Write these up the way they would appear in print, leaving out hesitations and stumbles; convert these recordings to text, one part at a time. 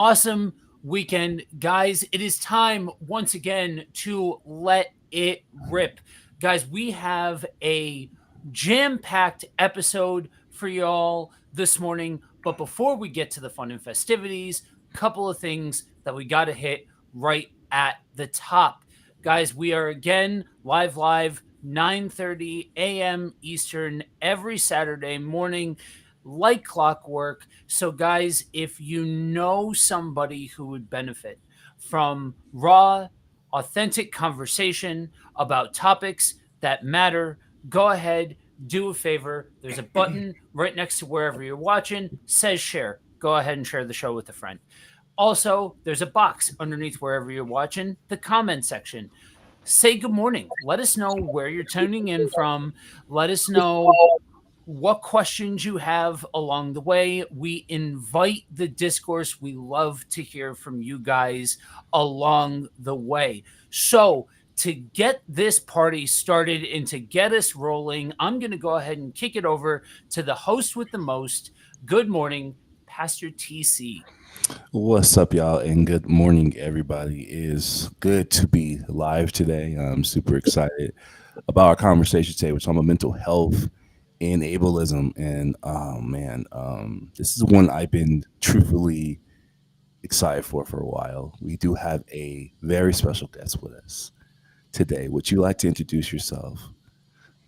awesome weekend, guys. It is time once again to let it rip. Guys, we have a jam packed episode for y'all this morning. But before we get to the fun and festivities, couple of things that we got to hit right at the top. Guys, we are again live 9:30 a.m. Eastern every Saturday morning like clockwork. So, guys, if you know somebody who would benefit from raw, authentic conversation about topics that matter, go ahead, do a favor. There's a button right next to wherever you're watching, says share. Go ahead and share the show with a friend. Also, there's a box underneath wherever you're watching, the comment section. Say good morning. Let us know where you're tuning in from. Let us know what questions you have along the way. We invite the discourse. We love to hear from you guys along the way. So, to get this party started and to get us rolling, I'm going to go ahead and kick it over to the host with the most. Good morning, Pastor TC. What's up, y'all, and good morning, everybody. It is good to be live today. I'm super excited about our conversation today. We're talking about mental health and ableism, and man, this is one I've been truthfully excited for a while. We do have a very special guest with us today. Would you like to introduce yourself,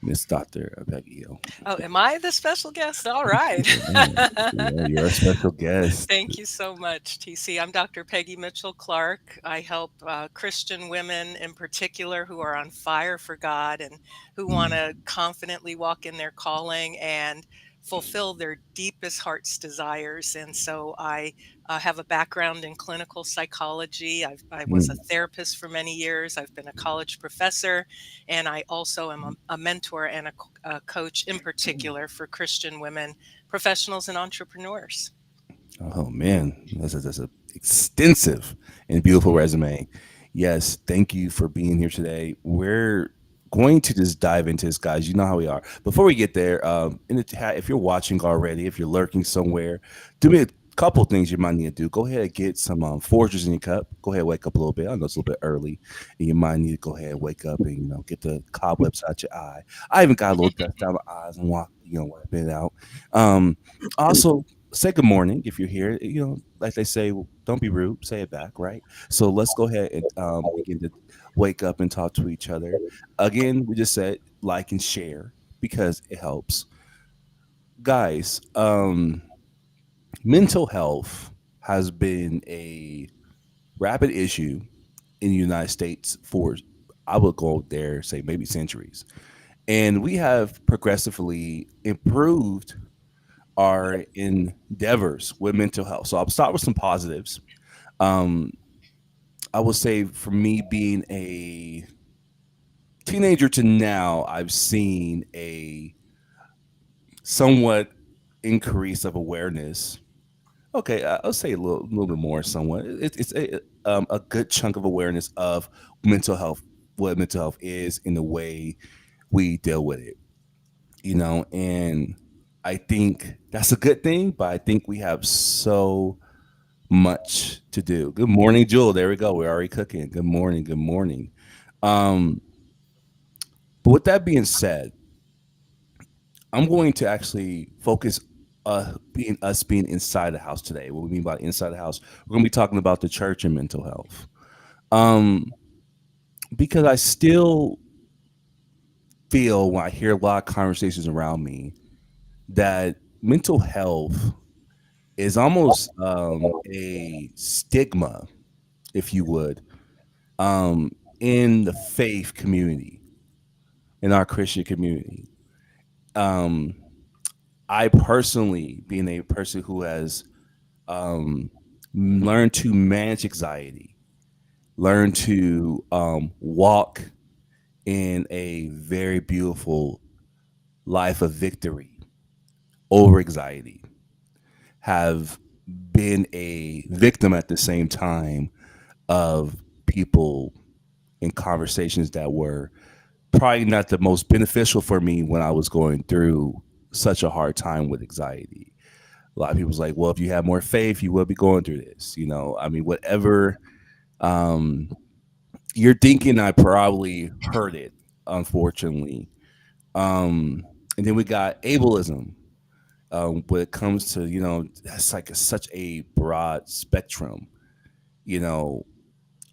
Miss Doctor Peggy? Oh, am I the special guest? All right. Yeah, you're a special guest. Thank you so much, TC. I'm Dr. Peggy Mitchell Clark. I help Christian women in particular who are on fire for God and who want to confidently walk in their calling and fulfill their deepest heart's desires. And so I have a background in clinical psychology. I was a Mm. therapist for many years. I've been a college professor, and I also am a mentor and a coach in particular for Christian women, professionals, and entrepreneurs. Oh man, that's a extensive and beautiful resume. Yes, thank you for being here today. We're going to just dive into this, guys. You know how we are. Before we get there, in the chat, if you're watching already, if you're lurking somewhere, do me a couple things you might need to do. Go ahead and get some Folgers in your cup. Go ahead and wake up a little bit. I know it's a little bit early, and you might need to go ahead and wake up and get the cobwebs out your eye. I even got a little dust down my eyes and wipe it out. Um, Also, say good morning if you're here. Like they say, don't be rude. Say it back, right? So let's go ahead and begin to wake up and talk to each other. Again, we just said like and share because it helps, guys. Mental health has been a rapid issue in the United States for, I would go there, say maybe centuries, and we have progressively improved our endeavors with mental health. So I'll start with some positives. Um, I will say for me being a teenager to now, I've seen a somewhat increase of awareness. Okay, I'll say a little bit more. Somewhat, it's a good chunk of awareness of mental health, what mental health is, in the way we deal with it. And I think that's a good thing. But I think we have so much to do. Good morning, Jewel. There we go. We're already cooking. Good morning. Good morning. Um, but with that being said, I'm going to actually focus being inside the house today. What we mean by inside the house, we're going to be talking about the church and mental health. Um, because I still feel when I hear a lot of conversations around me that mental health is almost a stigma, if you would, in the faith community, in our Christian community. Um, I personally, being a person who has um, learned to manage anxiety, learned to walk in a very beautiful life of victory over anxiety, have been a victim at the same time of people in conversations that were probably not the most beneficial for me when I was going through such a hard time with anxiety. A lot of people's like, well, if you have more faith, you will be going through this. I mean, whatever um, you're thinking, I probably heard it, unfortunately. And then we got ableism. When it comes to, that's like such a broad spectrum, you know,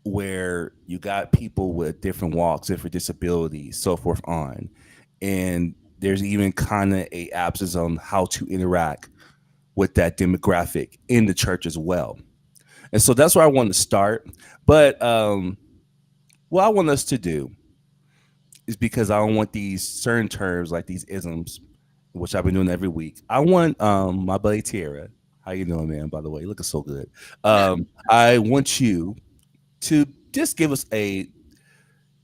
where you got people with different walks, different disabilities, so forth on. And there's even kind of a absence on how to interact with that demographic in the church as well. And so that's where I want to start. But what I want us to do is, because I don't want these certain terms like these isms, which I've been doing every week. I want my buddy Tierra. How you doing, man? By the way, looking so good. I want you to just give us a,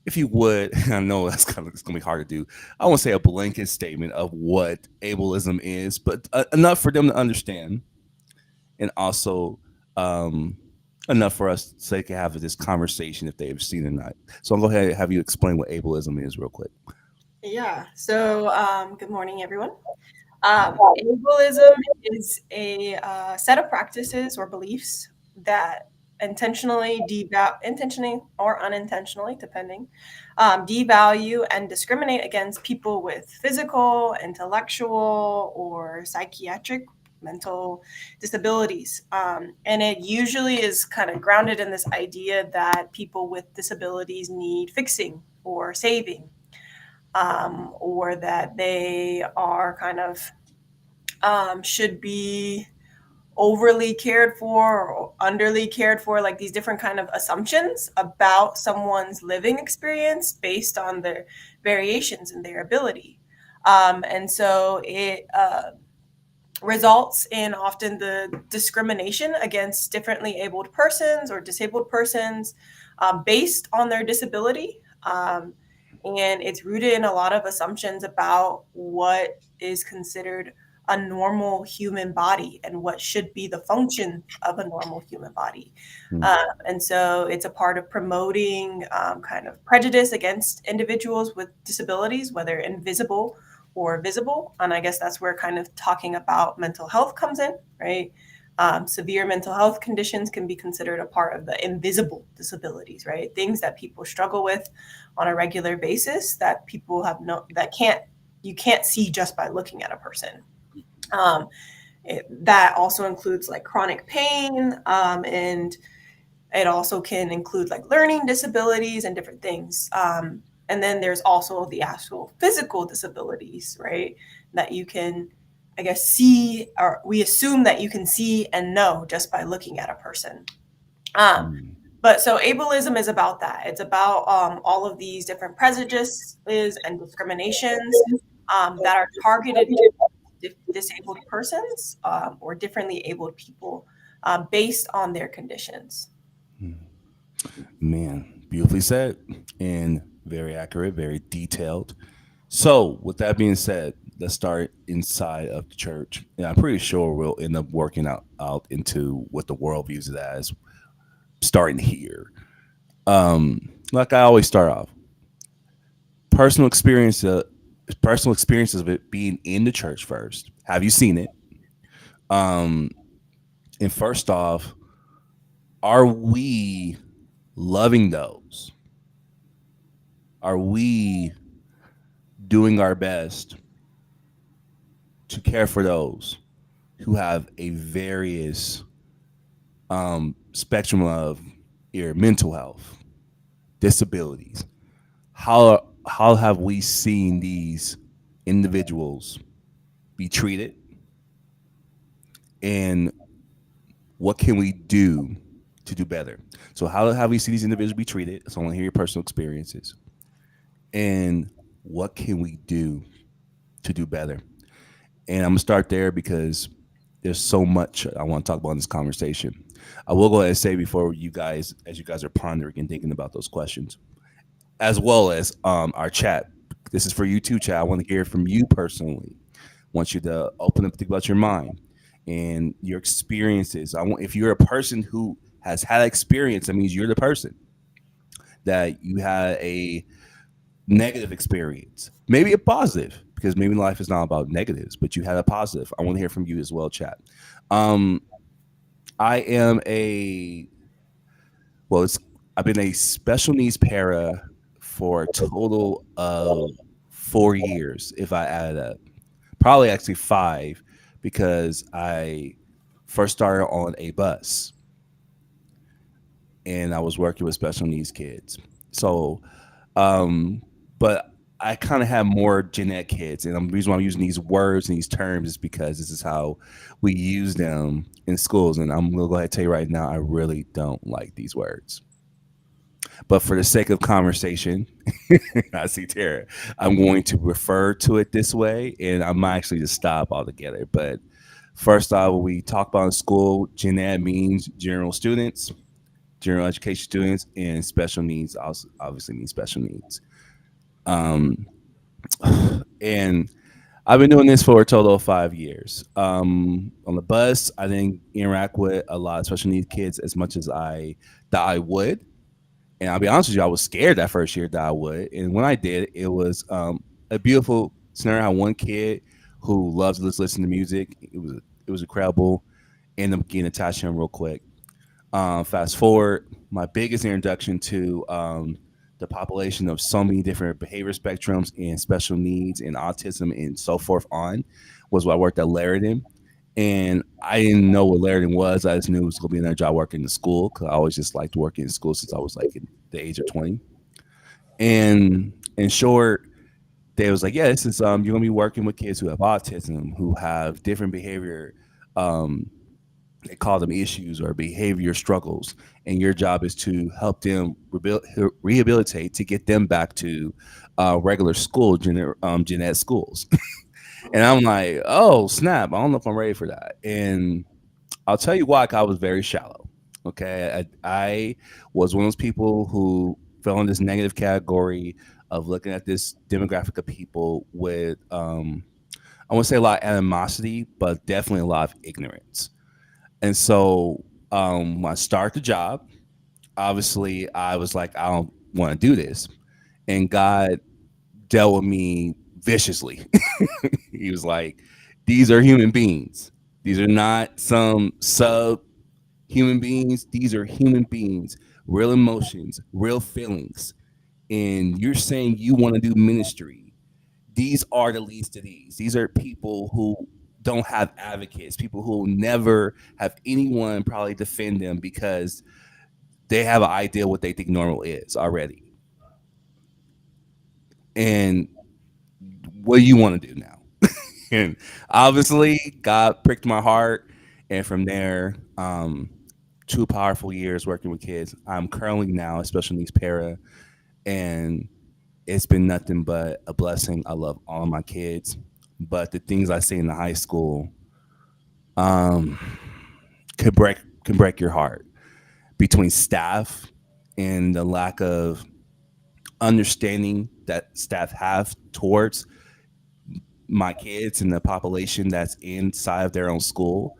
if you would, I know it's gonna be hard to do. I won't say a blanket statement of what ableism is, but enough for them to understand, and also um, enough for us so they can have this conversation if they've seen it or not. So I'll go ahead and have you explain what ableism is real quick. Yeah. So, good morning, everyone. Ableism is a set of practices or beliefs that intentionally or unintentionally, depending, devalue and discriminate against people with physical, intellectual, or psychiatric mental disabilities. And it usually is kind of grounded in this idea that people with disabilities need fixing or saving, or that they are kind of should be overly cared for or underly cared for, like these different kind of assumptions about someone's living experience based on their variations in their ability. And so it results in often the discrimination against differently abled persons or disabled persons based on their disability. And it's rooted in a lot of assumptions about what is considered a normal human body and what should be the function of a normal human body. Hmm. And so it's a part of promoting kind of prejudice against individuals with disabilities, whether invisible or visible. And I guess that's where kind of talking about mental health comes in, right? Severe mental health conditions can be considered a part of the invisible disabilities, right? Things that people struggle with on a regular basis that people have you can't see just by looking at a person. That also includes like chronic pain, and it also can include like learning disabilities and different things. And then there's also the actual physical disabilities, right? That you can, I guess, see, or we assume that you can see and know just by looking at a person. Um, Hmm. but so ableism is about that. It's about all of these different prejudices and discriminations that are targeted disabled persons or differently abled people based on their conditions. Hmm. Man, beautifully said and very accurate, very detailed. So, with that being said, let's start inside of the church. And I'm pretty sure we'll end up working out into what the world views it as, starting here. Like I always start off, personal experience, personal experiences of it being in the church first. Have you seen it? Um, and first off, are we loving those? Are we doing our best to care for those who have a various spectrum of your mental health, disabilities? How have we seen these individuals be treated, and what can we do to do better? So how have we seen these individuals be treated? So I want to hear your personal experiences, and what can we do to do better? And I'm gonna start there because there's so much I want to talk about in this conversation. I will go ahead and say before you guys, as you guys are pondering and thinking about those questions, as well as our chat. This is for you too, chat. I want to hear from you personally. I want you to open up, think about your mind and your experiences. I want, if you're a person who has had experience, that means you're the person that you had a negative experience, maybe a positive. because maybe life is not about negatives, but you had a positive. I want to hear from you as well, chat. Um, I am a well, it's I've been a special needs para for a total of 4 years, if I add it up. Probably actually five, because I first started on a bus and I was working with special needs kids. So, um, but I kind of have more gen ed kids, and the reason why I'm using these words and these terms is because this is how we use them in schools. And I'm gonna go ahead and tell you right now, I really don't like these words. But for the sake of conversation, I see Tara. I'm going to refer to it this way, and I might actually just stop altogether. But first off, when we talk about in school, gen ed means general students, general education students, and special needs also obviously means special needs. Um, and I've been doing this for a total of 5 years. On the bus, I didn't interact with a lot of special needs kids as much as I thought I would. And I'll be honest with you, I was scared that first year that I would. And when I did, it was a beautiful scenario. I had one kid who loves to listen to music. It was incredible. Ended up getting attached to him real quick. Fast forward, my biggest introduction to the population of so many different behavior spectrums and special needs and autism and so forth on was when I worked at Laridan. And I didn't know what Laridan was. I just knew it was going to be another job working in the school, because I always just liked working in school since I was like in the age of 20. And in short, they was like, yeah, this is you're going to be working with kids who have autism, who have different behavior, um, they call them issues or behavior struggles, and your job is to help them rehabilitate to get them back to regular school, gen ed schools. And I'm like, oh snap, I don't know if I'm ready for that. And I'll tell you why, 'cause I was very shallow. Okay, I was one of those people who fell in this negative category of looking at this demographic of people with I won't say a lot of animosity, but definitely a lot of ignorance. And so when I started the job, obviously I was like, I don't want to do this. And God dealt with me viciously. He was like, these are human beings. These are not some sub human beings. These are human beings, real emotions, real feelings. And you're saying you want to do ministry. These are the least of these. These are people who don't have advocates, people who will never have anyone probably defend them because they have an idea what they think normal is already. And what do you want to do now? And obviously, God pricked my heart. And from there, 2 powerful years working with kids. I'm currently now a special needs para, and it's been nothing but a blessing. I love all of my kids, but the things I see in the high school um, can break your heart, between staff and the lack of understanding that staff have towards my kids and the population that's inside of their own school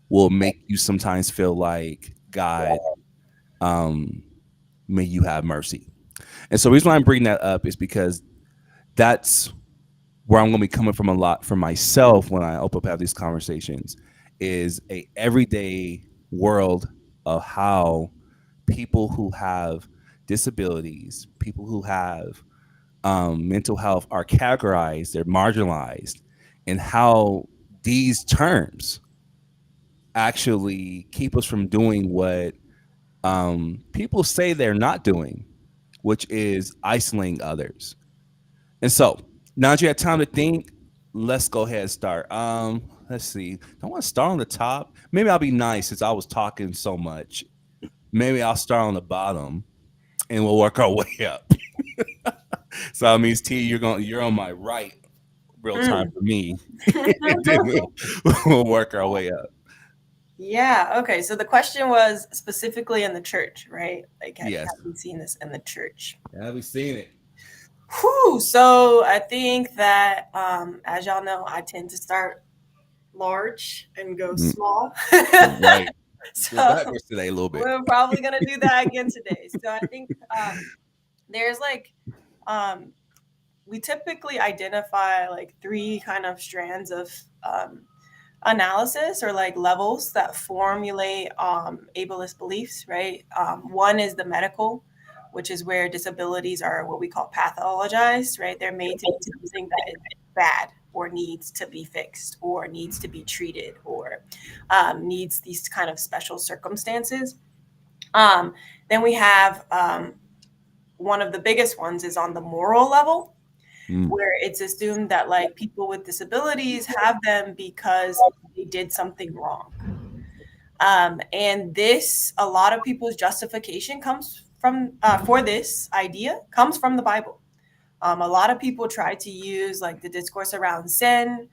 will make you sometimes feel like God, um, may you have mercy. And so the reason why I'm bringing that up is because that's where I'm going to be coming from a lot for myself when I open up have these conversations, is a everyday world of how people who have disabilities, people who have mental health are categorized, they're marginalized, and how these terms actually keep us from doing what people say they're not doing, which is isolating others. And so now that you have time to think, let's go ahead and start. Let's see. I want to start on the top. Maybe I'll be nice since I was talking so much. Maybe I'll start on the bottom and we'll work our way up. So that means T, you're on my right real time for me. And then we'll work our way up. Yeah. Okay. So the question was specifically in the church, right? Like, Yes. have we seen this in the church? Have we seen it? Whew. So I think that, as y'all know, I tend to start large and go small. Right. So Go backwards today a little bit. we're probably gonna do that again today. So I think there's like we typically identify like three kind of strands of analysis or like levels that formulate ableist beliefs, right? One is the medical, which is where disabilities are what we call pathologized, right? They're made to be something that is bad or needs to be fixed or needs to be treated or needs these kind of special circumstances. Um, then we have one of the biggest ones is on the moral level, Mm. where it's assumed that like people with disabilities have them because they did something wrong. And this, a lot of people's justification comes from for this idea comes from the Bible. A lot of people try to use like the discourse around sin,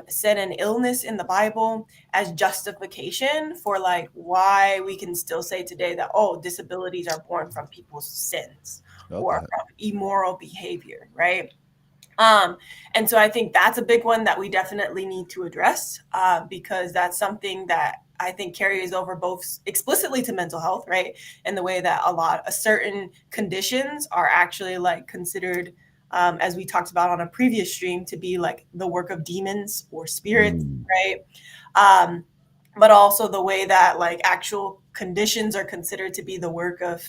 sin and illness in the Bible as justification for like why we can still say today that, oh, disabilities are born from people's sins or Okay. from immoral behavior, right? Um, and so I think that's a big one that we definitely need to address because that's something that I think carries over both explicitly to mental health, right? In the way that a certain conditions are actually like considered, as we talked about on a previous stream, to be like the work of demons or spirits, Mm. right? Um, but also the way that like actual conditions are considered to be the work of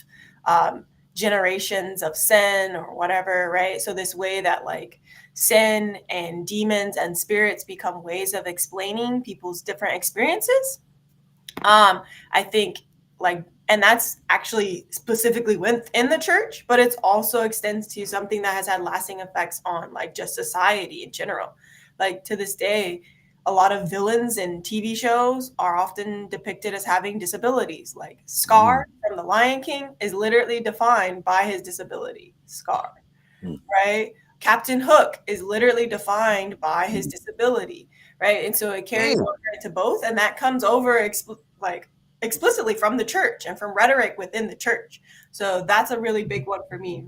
um, generations of sin or whatever, right? So this way that like sin and demons and spirits become ways of explaining people's different experiences. I think like, and that's actually specifically within the church, but it's also extends to something that has had lasting effects on like just society in general. Like to this day, a lot of villains in TV shows are often depicted as having disabilities. Like Mm. Scar from The Lion King is literally defined by his disability, Scar, Mm. right? Captain Hook is literally defined by his disability, right? And so it carries Damn. over into both, and that comes over like explicitly from the church and from rhetoric within the church. So that's a really big one for me.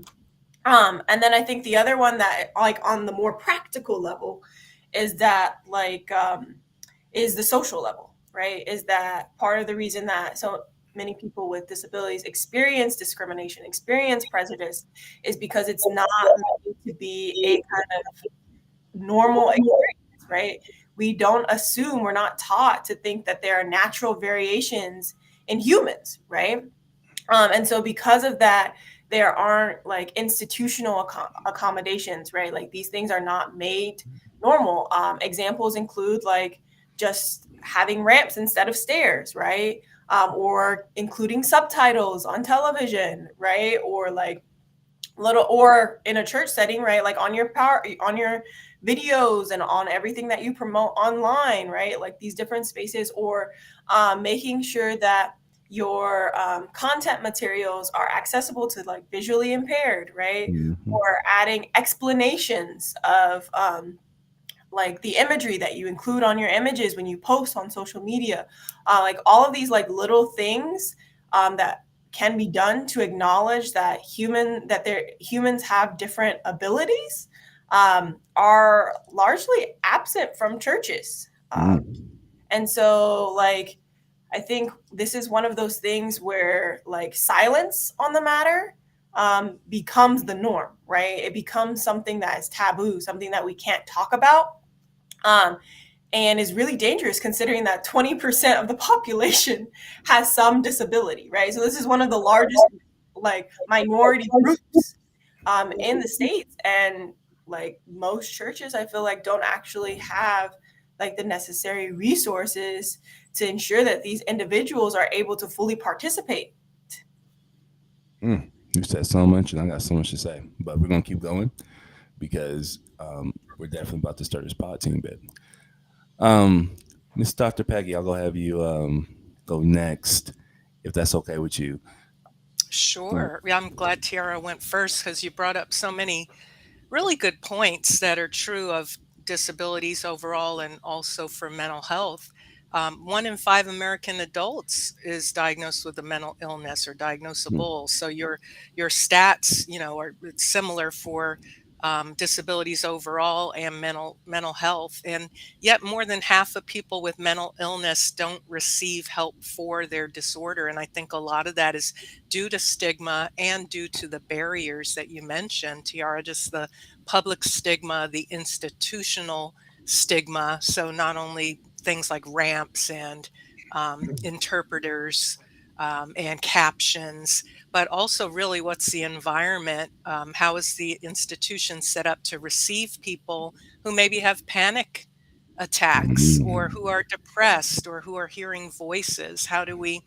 And then I think the other one that like on the more practical level is that like is the social level, right? Is that part of the reason that so many people with disabilities experience discrimination, experience prejudice, is because it's not meant to be a kind of normal experience, right? We don't assume, we're not taught to think that there are natural variations in humans, right? And so because of that, there aren't like institutional accommodations, right? Like these things are not made normal. Examples include like just having ramps instead of stairs, right? Or including subtitles on television, right? Or like little or in a church setting, right? Like on your videos and on everything that you promote online, right? Like these different spaces, or making sure that your content materials are accessible to like visually impaired, right? Mhm. Or adding explanations of like the imagery that you include on your images when you post on social media, like all of these like little things that can be done to acknowledge that humans have different abilities are largely absent from churches. Mm. And so like I think this is one of those things where like silence on the matter becomes the norm, right? It becomes something that is taboo, something that we can't talk about, um, and is really dangerous considering that 20% of the population has some disability, right? So this is one of the largest like minority groups in the states, and like most churches, I feel like don't actually have like the necessary resources to ensure that these individuals are able to fully participate. Mm. You said so much, and I got so much to say, but we're gonna keep going because we're definitely about to start this pod team bit. Um, Miss Dr. Peggy, I'll go have you go next, if that's okay with you. Mm. Sure. Yeah, I'm glad Tiara went first because you brought up so many really good points that are true of disabilities overall and also for mental health. 1 in 5 American adults is diagnosed with a mental illness or Mm. diagnosable. So your stats, are it's similar for disabilities overall and mental health. And yet more than half of people with mental illness don't receive help for their disorder. And I think a lot of that is due to stigma and due to the barriers that you mentioned, Tiara, just the public stigma, the institutional stigma. So not only things like ramps and interpreters and captions, but also really what's the environment? How is the institution set up to receive people who maybe have panic attacks or Mhm. who are depressed or who are hearing voices? How do we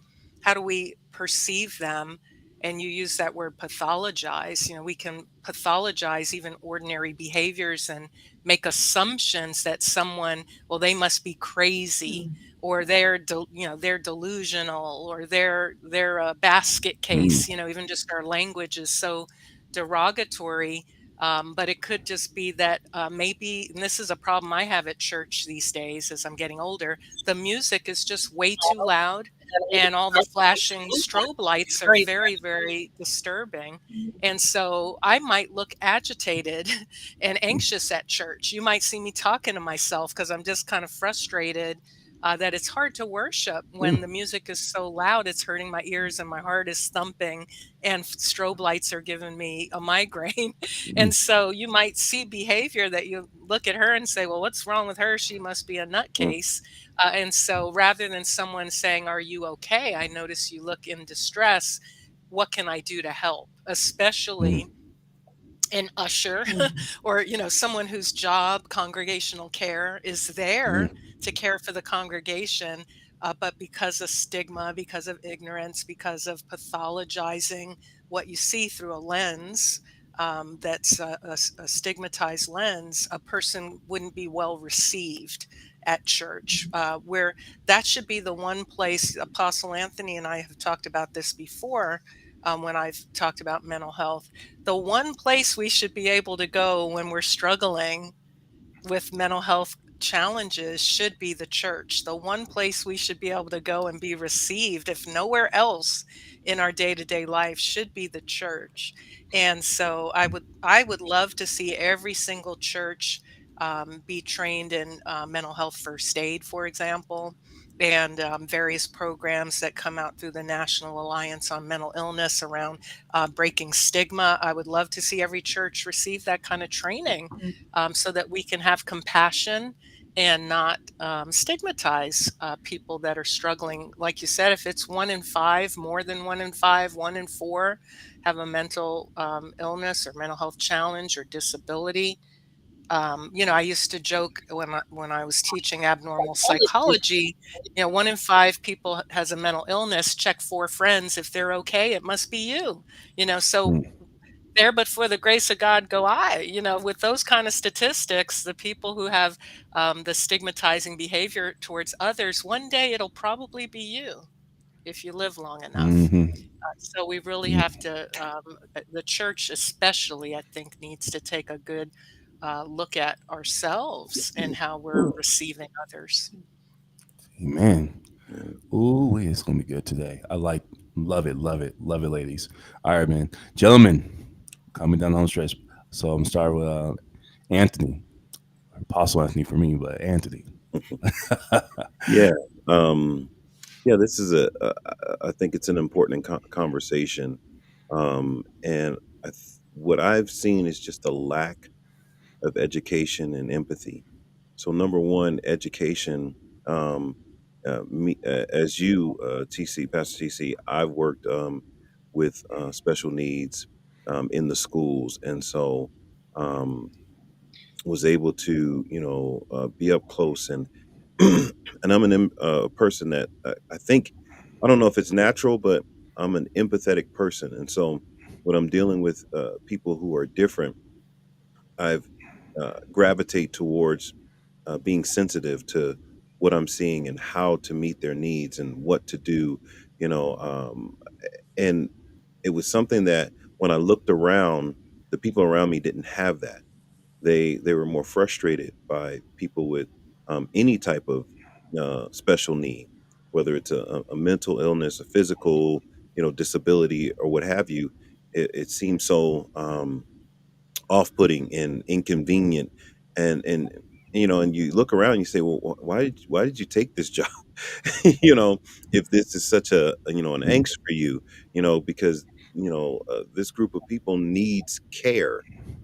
perceive them? And you use that word pathologize. We can pathologize even ordinary behaviors and make assumptions that someone, well, they must be crazy, or they're delusional, or they're a basket Mm. case. Even just our language is so derogatory. But it could just be that maybe, and this is a problem I have at church these days as I'm getting older, the music is just way too loud, and all the flashing strobe lights are very, very disturbing. And so I might look agitated and anxious at church. You might see me talking to myself because I'm just kind of frustrated that it's hard to worship when the Mm. music is so loud. It's hurting my ears and my heart is thumping, and strobe lights are giving me a migraine. And Mm. so you might see behavior that you look at her and say, well, what's wrong with her? She must be a Mm. nutcase. And so rather than someone saying, are you okay? I notice you look in distress. What can I do to help? Mm. Especially an usher or someone whose job congregational care is there Mm. to care for the congregation, but because of stigma, because of ignorance, because of pathologizing what you see through a lens, that's a stigmatized lens, a person wouldn't be well received at church, where that should be the one place. Apostle Anthony and I have talked about this before, when I've talked about mental health. The one place we should be able to go when we're struggling with mental health challenges should be the church. The one place we should be able to go and be received, if nowhere else in our day-to-day life, should be the church. And so I would love to see every single church be trained in mental health first aid, for example, and various programs that come out through the National Alliance on Mental Illness around breaking stigma. I would love to see every church receive that kind of training, so that we can have compassion and not stigmatize people that are struggling. Like you said, if it's 1 in 5, more than 1 in 5, 1 in 4 have a mental illness or mental health challenge or disability. I used to joke when I was teaching abnormal psychology. 1 in 5 people has a mental illness. Check 4 friends. If they're okay, it must be you. So Mm. there, but for the grace of God go I. With those kind of statistics, the people who have the stigmatizing behavior towards others, one day it'll probably be you if you live long enough. Mhm. So we really have Mm. to, the church especially, I think, needs to take a good look at ourselves and how we're receiving others. Amen. Yeah. Ooh, it's gonna be good today. Love it, love it, love it, ladies. All right, man, gentlemen, coming down the home stretch. So I'm starting with Anthony, Apostle Anthony for me, but Anthony. Yeah. Yeah, this is I think it's an important conversation. And what I've seen is just a lack of education and empathy. So number one, education. As you, TC, Pastor TC, I've worked with special needs in the schools, and so um, was able to, be up close and and I'm a person that I think, I don't know if it's natural, but I'm an empathetic person, and so when I'm dealing with people who are different, I've gravitate towards being sensitive to what I'm seeing and how to meet their needs and what to do, you know. And it was something that when I looked around, the people around me didn't have that. They were more frustrated by people with any type of special need, whether it's a mental illness, a physical, disability, or what have you. It seems so off-putting and inconvenient, and and you look around and you say, well, why did you take this job? you know if this is such an angst for you, because this group of people needs care,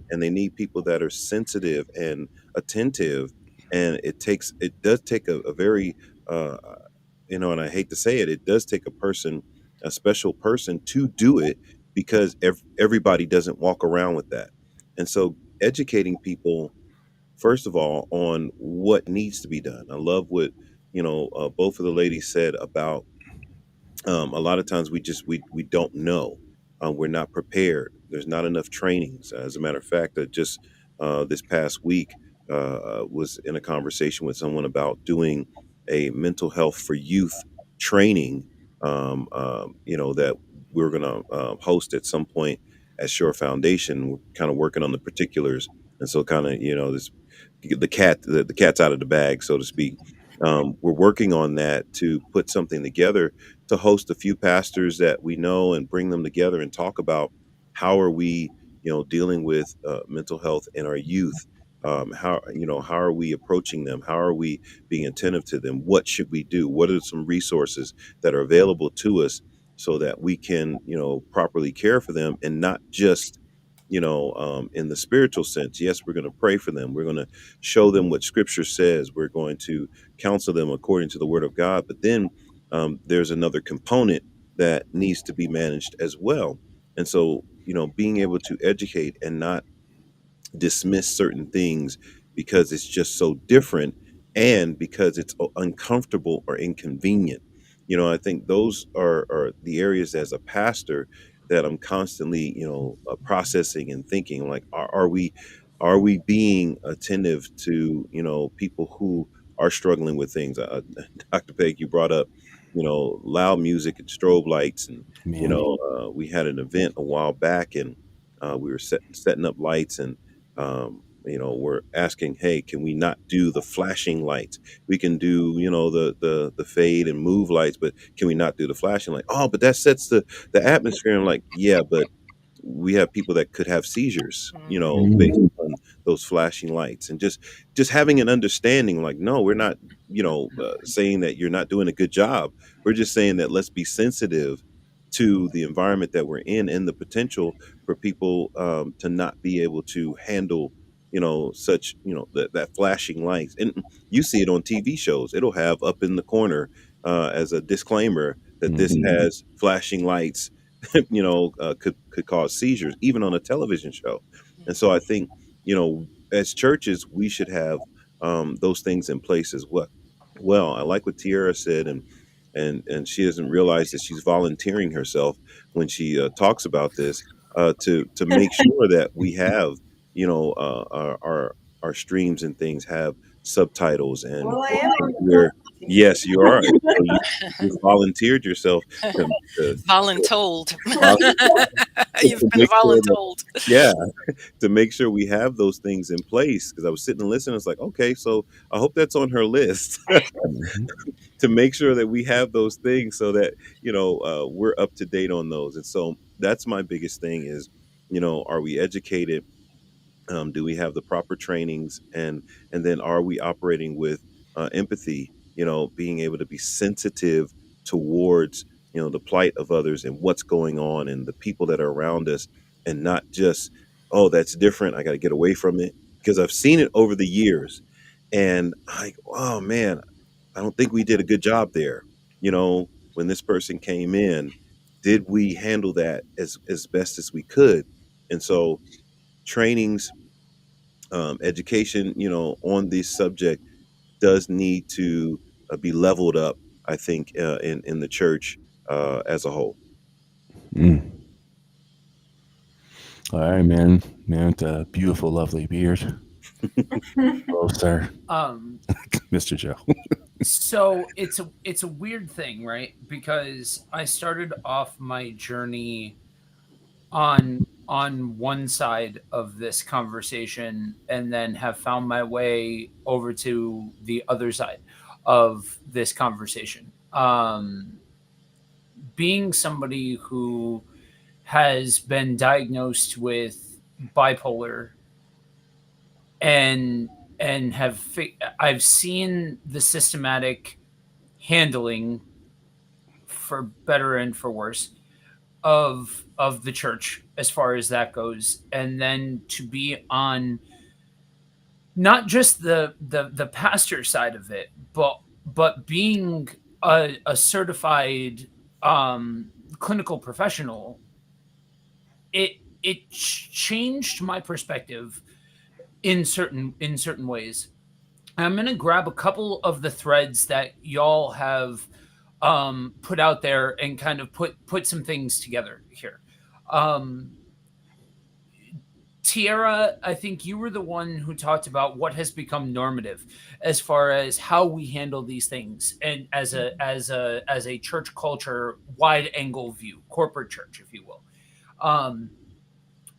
and they need people that are sensitive and attentive, and it does take a very uh and I hate to say it, it does take a special person to do it, because everybody doesn't walk around with that. And so educating people, first of all, on what needs to be done. I love what, both of the ladies said about, a lot of times we don't know. We're not prepared. There's not enough trainings. As a matter of fact, just this past week, was in a conversation with someone about doing a mental health for youth training. That we're going to host at some point at Shore Foundation. We're kind of working on the particulars, and so kind of this the cat's out of the bag, so to speak. We're working on that to put something together to host a few pastors that we know and bring them together and talk about how are we, dealing with mental health in our youth. How are we approaching them? How are we being attentive to them? What should we do? What are some resources that are available to us so that we can, properly care for them, and not just in the spiritual sense. Yes, we're going to pray for them. We're going to show them what Scripture says. We're going to counsel them according to the Word of God. But then there's another component that needs to be managed as well. And so, being able to educate and not dismiss certain things because it's just so different, and because it's uncomfortable or inconvenient. I think those are the areas as a pastor that I'm constantly, processing and thinking, like, are we being attentive to, people who are struggling with things? Dr. Peg, you brought up, loud music and strobe lights, and Man. we had an event a while back, and we were setting up lights, and we're asking, hey, can we not do the flashing lights? We can do, the fade and move lights, but can we not do the flashing light? Oh, but that sets the atmosphere. I'm like, yeah, but we have people that could have seizures, based Mm. on those flashing lights. And just having an understanding, like, no, we're not, saying that you're not doing a good job. We're just saying that let's be sensitive to the environment that we're in, and the potential for people to not be able to handle, such, that flashing lights. And you see it on TV shows. It'll have up in the corner, as a disclaimer, that this Mhm. has flashing lights, could cause seizures, even on a television show. And so I think, as churches, we should have those things in place as well. Well, I like what Tierra said, and she doesn't realize that she's volunteering herself when she talks about this, to make sure that we have, our streams and things have subtitles, and Well, I am on the where, faculty. yes, you are. And so you volunteered yourself to Voluntold. volunteer You've to been make sure that, voluntold. yeah, to make sure we have those things in place. Because I was sitting and listening, it's like, okay, so I hope that's on her list. Mhm. To make sure that we have those things, so that we're up to date on those. And so that's my biggest thing is, are we educated? Do we have the proper trainings? And then are we operating with empathy, being able to be sensitive towards, the plight of others and what's going on and the people that are around us, and not just, oh, that's different, I got to get away from it. Because I've seen it over the years, and like, oh man, I don't think we did a good job there. When this person came in, did we handle that as best as we could? And so trainings, education, on this subject does need to be leveled up, I think, in the church as a whole. Mm. All right, man. Man with a beautiful, lovely beard. Hello, sir. Um, Mr. Joe. so it's a weird thing, right? Because I started off my journey on one side of this conversation, and then have found my way over to the other side of this conversation. Being somebody who has been diagnosed with bipolar, and I've seen the systematic handling, for better and for worse, of the church as far as that goes, and then to be on not just the pastor side of it, but being a certified um, clinical professional, it changed my perspective in certain ways. I'm gonna grab a couple of the threads that y'all have put out there and kind of put some things together here. Um, Tiara, I think you were the one who talked about what has become normative as far as how we handle these things, and as a church culture wide angle view, corporate church, if you will. Um,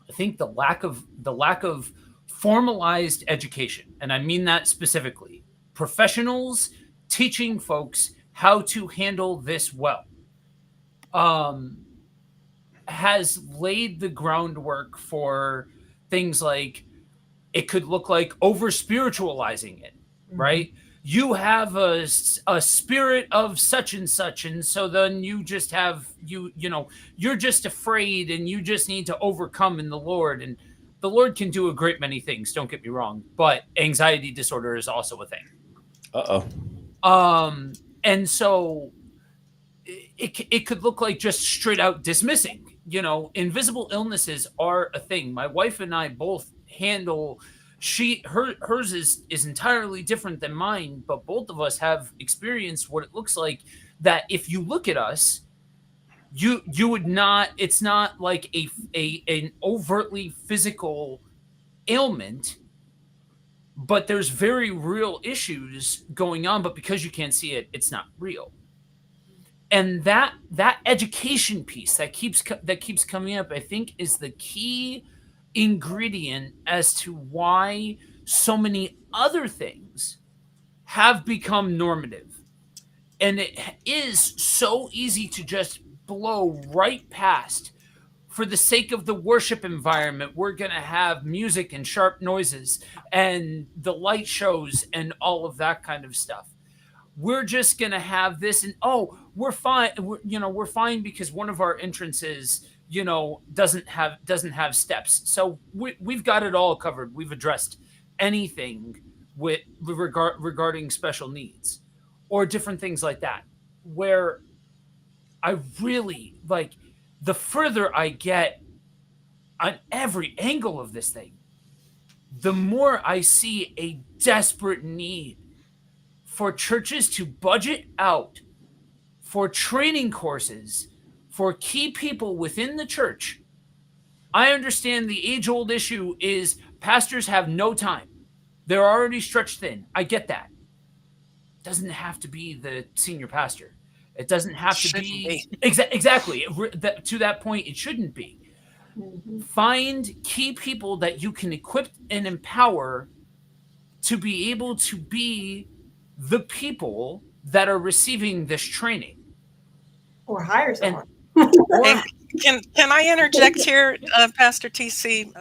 I think the lack of formalized education, and I mean that specifically, professionals teaching folks how to handle this well, um, has laid the groundwork for things like, it could look like over spiritualizing it, right? You have a spirit of such and such, and so then you just have you know, you're just afraid and you just need to overcome in the Lord. And the Lord can do a great many things, don't get me wrong, but anxiety disorder is also a thing. And so it could look like just straight out dismissing. You know, invisible illnesses are a thing. My wife and I both handle, hers is entirely different than mine, but both of us have experienced what it looks like, that if you look at us, you would not, it's not like an overtly physical ailment, but there's very real issues going on, but because you can't see it, it's not real. And that education piece that keeps coming up, I think, is the key ingredient as to why so many other things have become normative. And it is so easy to just blow right past. For the sake of the worship environment, we're going to have music and sharp noises and the light shows and all of that kind of stuff. We're just gonna have this, and oh, we're fine. We're fine because one of our entrances, doesn't have steps. So we've got it all covered. We've addressed anything regarding special needs or different things like that. Where I really like, the further I get on every angle of this thing, the more I see a desperate need for churches to budget out for training courses for key people within the church. I understand the age old issue is pastors have no time. They're already stretched thin. I get that. It doesn't have to be the senior pastor. It doesn't have to be. Exactly. To that point, it shouldn't be. Find key people that you can equip and empower to be able to be the people that are receiving this training, or hire someone. Can I interject here, Pastor TC?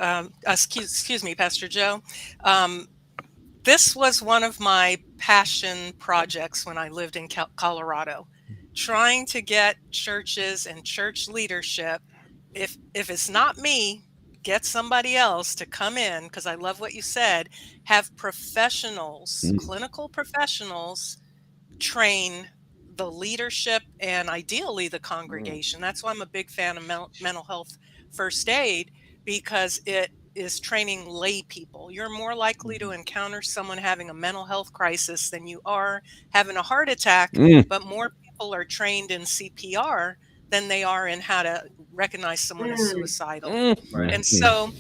Excuse me, Pastor Joe. This was one of my passion projects when I lived in Colorado, trying to get churches and church leadership. If it's not me, get somebody else to come in, because I love what you said. Have professionals, clinical professionals, train the leadership and ideally the congregation. That's why I'm a big fan of mental health first aid, because it is training lay people. You're more likely to encounter someone having a mental health crisis than you are having a heart attack, but more people are trained in CPR than they are in how to recognize someone as suicidal. And so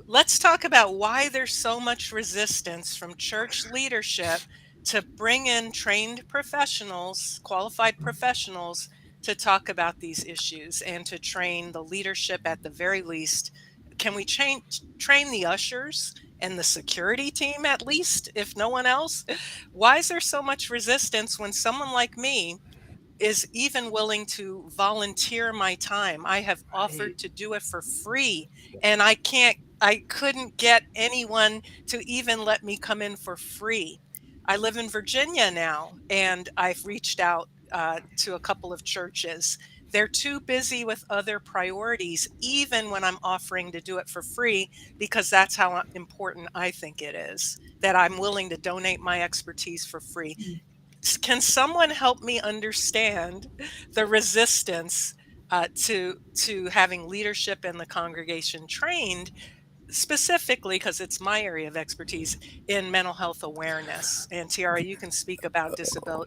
let's talk about why there's so much resistance from church leadership to bring in trained professionals, qualified professionals, to talk about these issues and to train the leadership at the very least. Can we train the ushers and the security team at least, if no one else? Why is there so much resistance when someone like me is even willing to volunteer my time. I have offered to do it for free, and I couldn't get anyone to even let me come in for free. I live in Virginia now, and I've reached out to a couple of churches. They're too busy with other priorities, even when I'm offering to do it for free, because that's how important I think it is, that I'm willing to donate my expertise for free. Can someone help me understand the resistance to having leadership in the congregation trained, specifically because it's my area of expertise in mental health awareness? And Tiara, you can speak about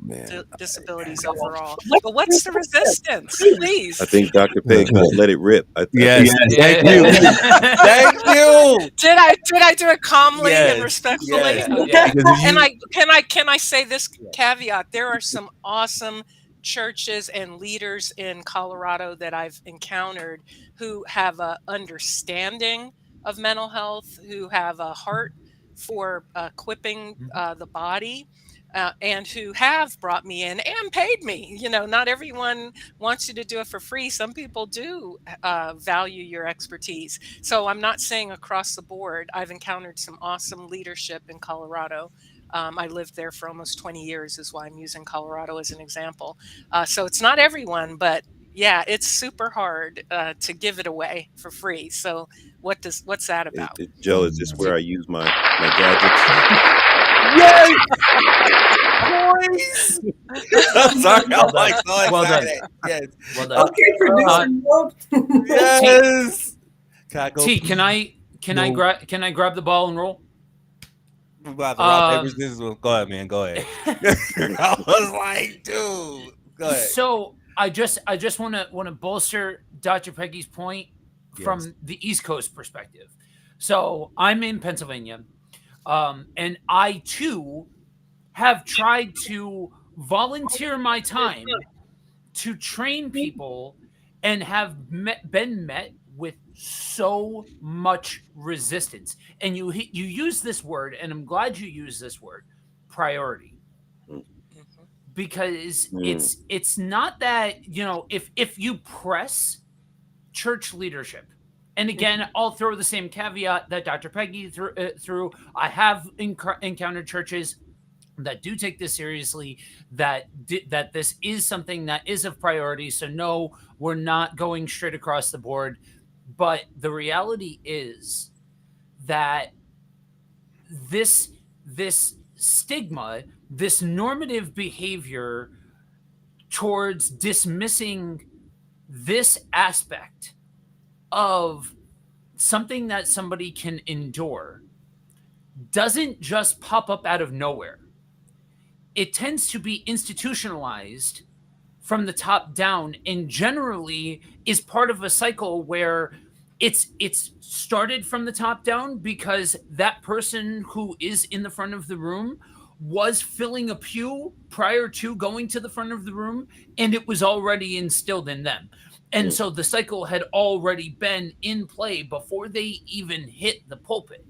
Man. disabilities overall, but what's the resistance? Please. I think Dr. Peg, let it rip. I Yes. think Thank you. Thank you. Did I do it calmly and Yes. respectfully? Yes. Yeah. Because if And you, can I say this caveat? There are some awesome churches and leaders in Colorado that I've encountered who have a understanding of mental health, who have a heart for equipping the body, and who have brought me in and paid me. You know, not everyone wants you to do it for free. Some people do value your expertise. So I'm not saying across the board. I've encountered some awesome leadership in Colorado. I lived there for almost 20 years, is why I'm using Colorado as an example. So it's not everyone, but yeah, it's super hard to give it away for free. So what's that about? Joe, is this where I use my gadgets? yes, boys. Sorry, I'm like so Well done. excited. Yes, Well done. Okay, producer. Nope. yes. Can I go? T, can I grab the ball and roll? About the rock paper scissors. Go ahead, man. Go ahead. I was like, dude, go ahead. So I just want to bolster Dr. Peggy's point from Yes. the East Coast perspective. So I'm in Pennsylvania, and I too have tried to volunteer my time to train people and have been met with so much resistance. And you use this word, and I'm glad you use this word, priority, because it's not that, you know, if you press church leadership, and again, I'll throw the same caveat that Dr. Peggy threw. I have encountered churches that do take this seriously, that this is something that is of priority. So no, we're not going straight across the board. But the reality is that this stigma, this normative behavior towards dismissing this aspect of something that somebody can endure doesn't just pop up out of nowhere. It tends to be institutionalized from the top down, and generally is part of a cycle where it's started from the top down because that person who is in the front of the room was filling a pew prior to going to the front of the room, and it was already instilled in them. And so the cycle had already been in play before they even hit the pulpit.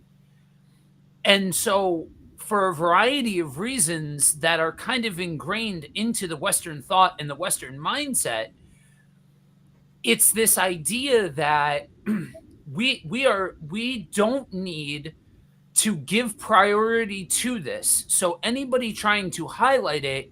And so, for a variety of reasons that are kind of ingrained into the Western thought and the Western mindset, it's this idea that we don't need to give priority to this. So anybody trying to highlight it,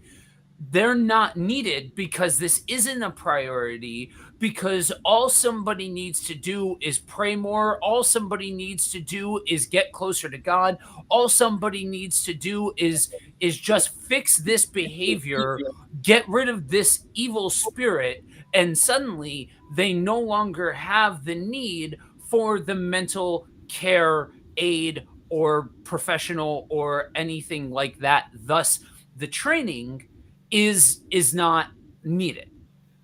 they're not needed because this isn't a priority, because all somebody needs to do is pray more. All somebody needs to do is get closer to God. All somebody needs to do is just fix this behavior, get rid of this evil spirit, and suddenly they no longer have the need for the mental care aid or professional or anything like that. Thus, the training is not needed.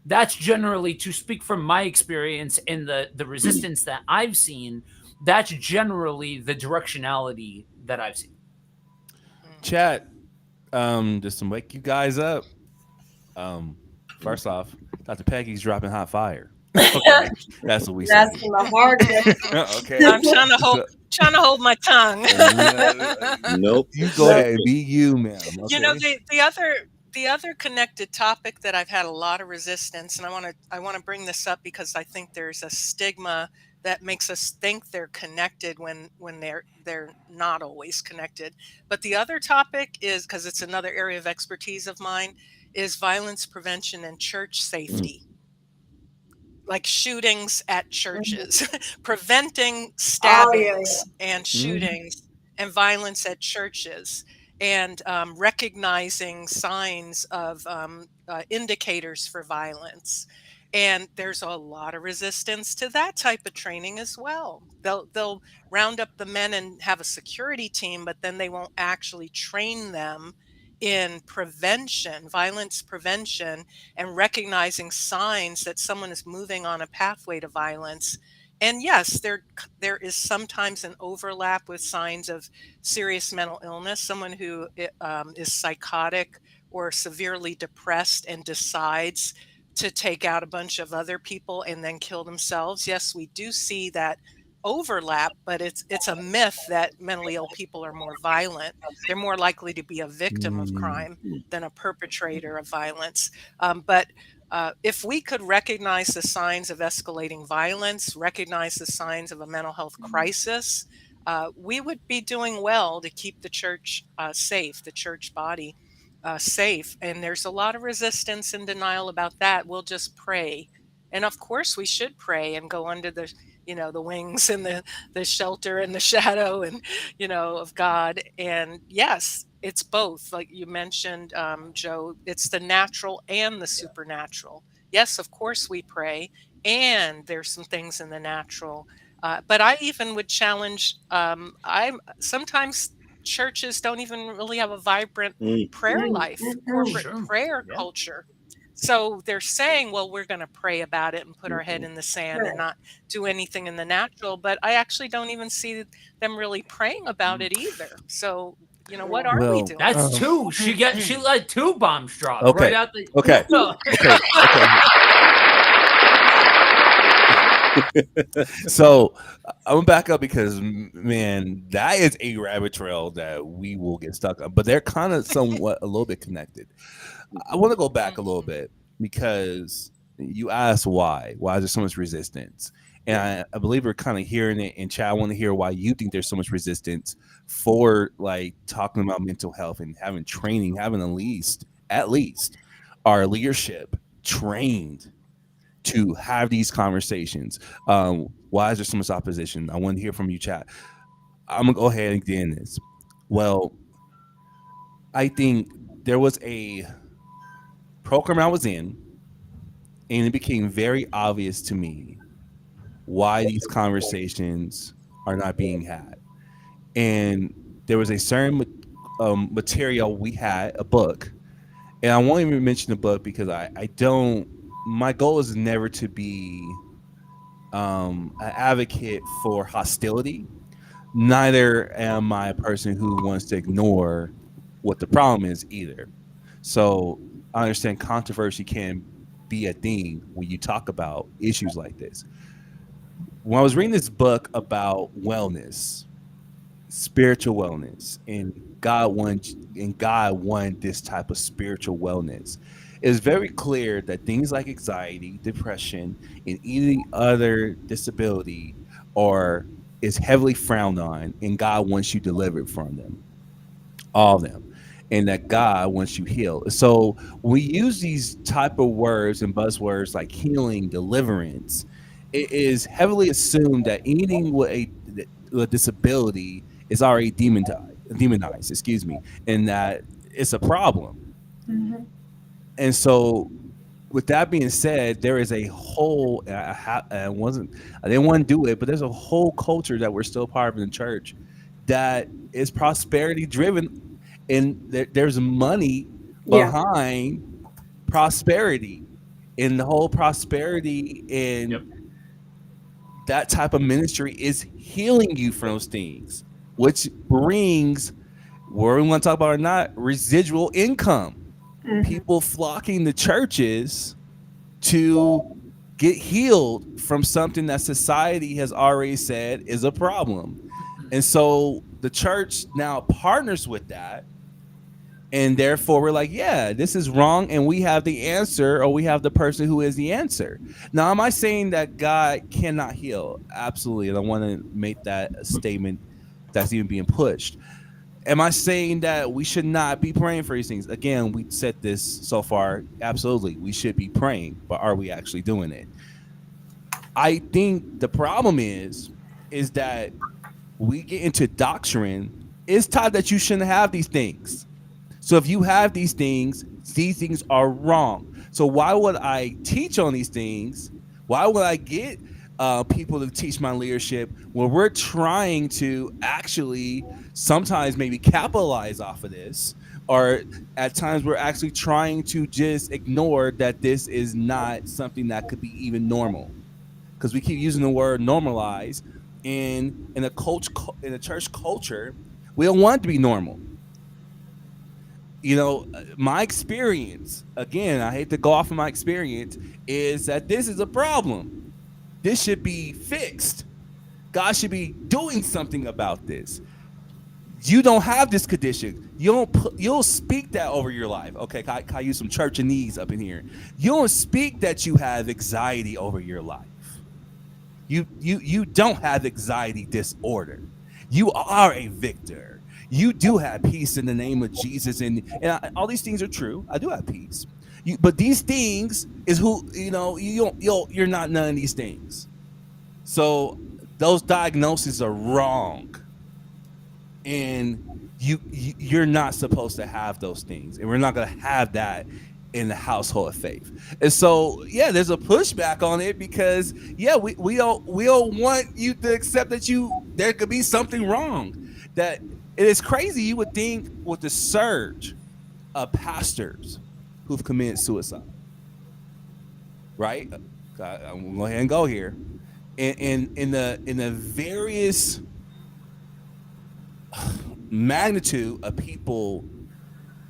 That's generally, to speak from my experience and the resistance that I've seen, that's generally the directionality that I've seen. Chat, just to wake you guys up. First off, Dr. Peggy's dropping hot fire. Okay, that's what we say. That's in the hard. Okay, I'm trying to hold my tongue. Nope. You go ahead and be you, ma'am. Okay. You know, the the other connected topic that I've had a lot of resistance, and I want to bring this up because I think there's a stigma that makes us think they're connected when they're not always connected. But the other topic is, because it's another area of expertise of mine, is violence prevention and church Mm, safety, like shootings at Mhm. churches, preventing Oh yeah, yeah. stabbings and mm, shootings and violence at churches, and recognizing signs of indicators for violence. And there's a lot of resistance to that type of training as well. They'll round up the men and have a security team, but then they won't actually train them in prevention, violence prevention, and recognizing signs that someone is moving on a pathway to violence. And yes, there is sometimes an overlap with signs of serious mental illness, someone who is psychotic or severely depressed and decides to take out a bunch of other people and then kill themselves. Yes, we do see that overlap, but it's a myth that mentally ill people are more violent. They're more likely to be a victim of mm, crime than a perpetrator of violence. But if we could recognize the signs of escalating violence, recognize the signs of a mental health crisis, we would be doing well to keep the church safe, the church body safe. And there's a lot of resistance and denial about that. We'll just pray. And of course, we should pray and go under the wings and the shelter and the shadow and of God. And yes, it's both, like you mentioned, Joe. It's the natural and the supernatural. Yes, of course we pray, and there's some things in the natural. But I even would challenge. I'm sometimes churches don't even really have a vibrant Mm. prayer Mm, life, mhm. corporate Sure. prayer Yeah. culture. So they're saying, well, we're going to pray about it and put our head Mhm. in the sand and Right. not do anything in the natural. But I actually don't even see them really praying about Mm. it either. So, what are we well, doing? That's two. She let two bombs drop right okay, out the. okay, No. okay, okay. So I'm gonna back up because man, that is a rabbit trail that we will get stuck on. But they're kind of somewhat a little bit connected. I want to go back a little Mhm. bit because you asked why. Why is there so much resistance? And Yeah. I believe we're kind of hearing it. And Chad, I want to hear why you think there's so much resistance for like talking about mental health and having training, having at least our leadership trained to have these conversations. Why is there so much opposition? I want to hear from you, Chad. I'm gonna go ahead and get in this. Well, I think there was a program I was in, and it became very obvious to me why these conversations are not being had. And there was a certain material we had, a book, and I won't even mention the book because I don't. My goal is never to be an advocate for hostility. Neither am I a person who wants to ignore what the problem is either. So I understand controversy can be a thing when you talk about issues like this. When I was reading this book about wellness, spiritual wellness, and God wanted this type of spiritual wellness. It's very clear that things like anxiety, depression, and any other disability are is heavily frowned on, and God wants you delivered from them, all of them, and that God wants you healed. So we use these type of words and buzzwords like healing, deliverance. It is heavily assumed that anything with a disability is already demonized, excuse me, and that it's a problem. Mhm. And so with that being said, there is a whole. I didn't want to do it, but there's a whole culture that we're still part of in the church that is prosperity driven, and there's money Yeah. behind prosperity, and the whole prosperity Yep. and that type of ministry is healing you from those things, which brings, whether we want to talk about it or not, residual income. Mhm. People flocking to churches to get healed from something that society has already said is a problem. And so the church now partners with that And therefore, we're like, yeah, this is wrong. And we have the answer, or we have the person who is the answer. Now, am I saying that God cannot heal? Absolutely. And I want to make that a statement that's even being pushed. Am I saying that we should not be praying for these things? Again, we said this so far. Absolutely. We should be praying, but are we actually doing it? I think the problem is that we get into doctrine. It's taught that you shouldn't have these things. So if you have these things are wrong. So why would I teach on these things? Why would I get people to teach my leadership when we're trying to actually sometimes maybe capitalize off of this, or at times we're actually trying to just ignore that this is not something that could be even normal, because we keep using the word normalize in a in a church culture. We don't want it to be normal. My experience, again, I hate to go off of my experience, is that this is a problem. This should be fixed. God should be doing something about this. You don't have this condition. You don't speak that over your life. Okay, can I use some churchanese up in here? You don't speak that you have anxiety over your life. You don't have anxiety disorder. You are a victor. You do have peace in the name of Jesus, all these things are true. I do have peace. But these things is who you're not none of these things. So those diagnoses are wrong, and you're not supposed to have those things, and we're not going to have that in the household of faith. And so, yeah, there's a pushback on it because, yeah, we don't want you to accept that there could be something wrong. That it is crazy. You would think with the surge of pastors who've committed suicide, right? I'm going to go ahead and go here. In the various magnitude of people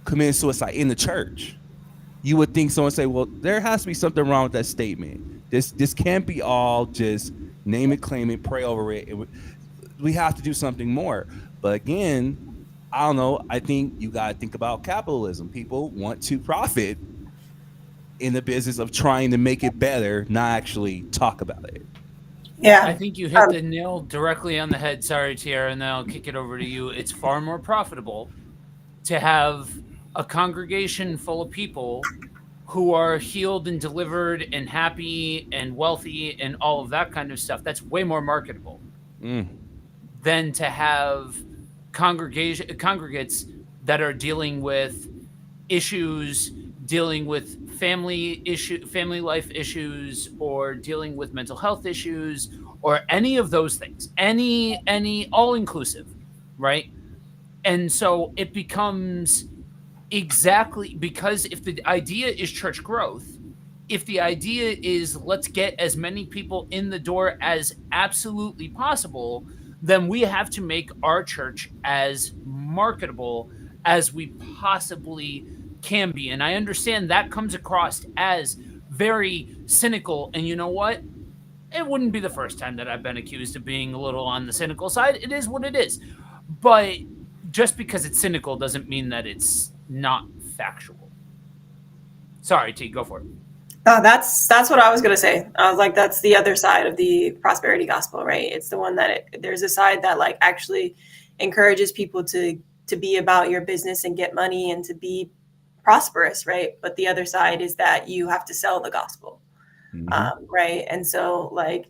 committing suicide in the church, you would think someone say, well, there has to be something wrong with that statement. This can't be all just name it, claim it, pray over it. We have to do something more. But again, I don't know. I think you got to think about capitalism. People want to profit in the business of trying to make it better, not actually talk about it. Yeah. I think you hit the nail directly on the head. Sorry, Tiara, and then I'll kick it over to you. It's far more profitable to have a congregation full of people who are healed and delivered and happy and wealthy and all of that kind of stuff. That's way more marketable than to have congregates that are dealing with issues, dealing with family life issues, or dealing with mental health issues, or any of those things, any all inclusive, right? And so it becomes exactly, because if the idea is church growth, if the idea is let's get as many people in the door as absolutely possible, then we have to make our church as marketable as we possibly can be. And I understand that comes across as very cynical. And you know what? It wouldn't be the first time that I've been accused of being a little on the cynical side. It is what it is. But just because it's cynical doesn't mean that it's not factual. Sorry, T, go for it. That's what I was gonna say. I was like, that's the other side of the prosperity gospel, right? It's the one that there's a side that like actually encourages people to be about your business and get money and to be prosperous, right? But the other side is that you have to sell the gospel, right? And so, like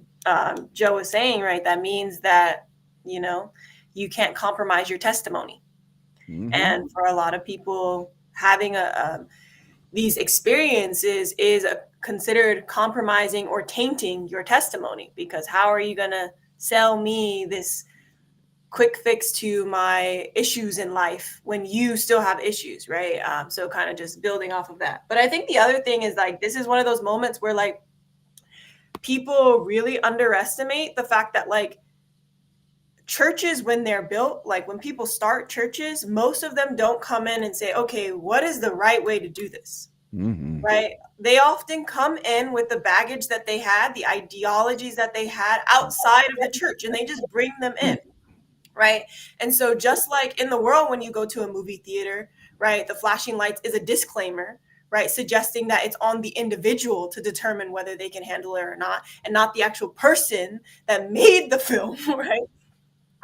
Joe was saying, right, that means that you can't compromise your testimony. And for a lot of people, having these experiences is considered compromising or tainting your testimony, because how are you going to sell me this quick fix to my issues in life when you still have issues, right? So kind of just building off of that. But I think the other thing is like, this is one of those moments where like people really underestimate the fact that like churches, when they're built, like when people start churches, most of them don't come in and say, okay, what is the right way to do this? Right? They often come in with the baggage that they had, the ideologies that they had outside of the church, and they just bring them in. Right? And so just like in the world, when you go to a movie theater, right? The flashing lights is a disclaimer, right? Suggesting that it's on the individual to determine whether they can handle it or not, and not the actual person that made the film, right?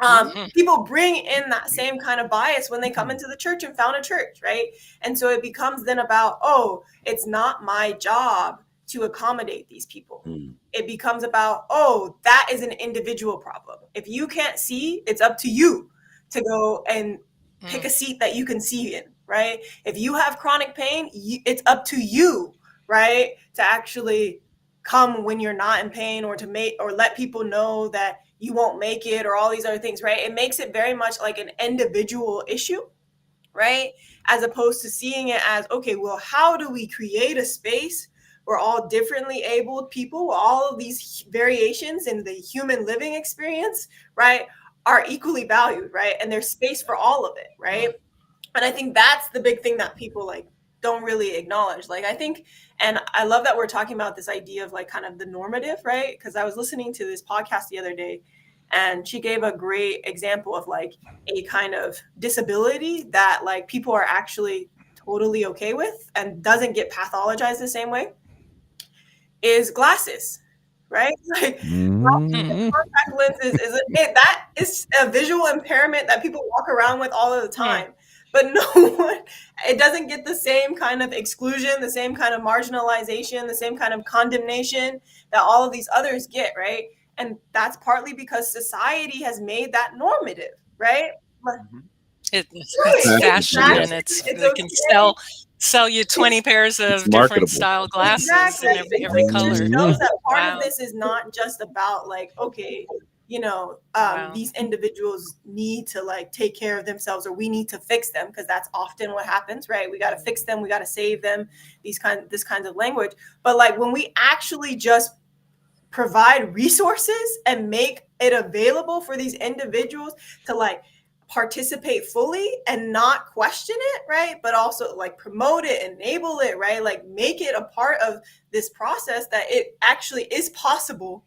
Mhm. People bring in that same kind of bias when they come into the church and found a church, right? And so it becomes then about, oh, it's not my job to accommodate these people. Mm. It becomes about, oh, that is an individual problem. If you can't see, it's up to you to go and pick Mm. a seat that you can see in, right? If you have chronic pain, it's up to you, right, to actually come when you're not in pain, or to make or let people know that you won't make it, or all these other things, right? It makes it very much like an individual issue, right? As opposed to seeing it as, okay, well, how do we create a space where all differently abled people, all of these variations in the human living experience, right, are equally valued, right? And there's space for all of it, right? Mm. And I think that's the big thing that people like don't really acknowledge. Like, I think, and I love that we're talking about this idea of like kind of the normative, right? Because I was listening to this podcast the other day, and she gave a great example of like a kind of disability that like people are actually totally okay with and doesn't get pathologized the same way, is glasses, right? Like glasses and Mm. Mhm. contact lenses that is a visual impairment that people walk around with all of the Mm. time. But no one, it doesn't get the same kind of exclusion, the same kind of marginalization, the same kind of condemnation that all of these others get, right? And that's partly because society has made that normative, right? Like, It's right, Fashion, it's fashion. yes, fashion. It's It's they can okay. sell you 20 pairs it's of different marketable. style glasses Exactly. in So every it just color. shows Mhm. that part of Wow. this is not just about like, okay, Wow. these individuals need to like take care of themselves, or we need to fix them, because that's often what happens, right? We got to fix them, we got to save them, this kind of language. But like when we actually just provide resources and make it available for these individuals to like participate fully and not question it, right, but also like promote it, enable it, right, like make it a part of this process, that it actually is possible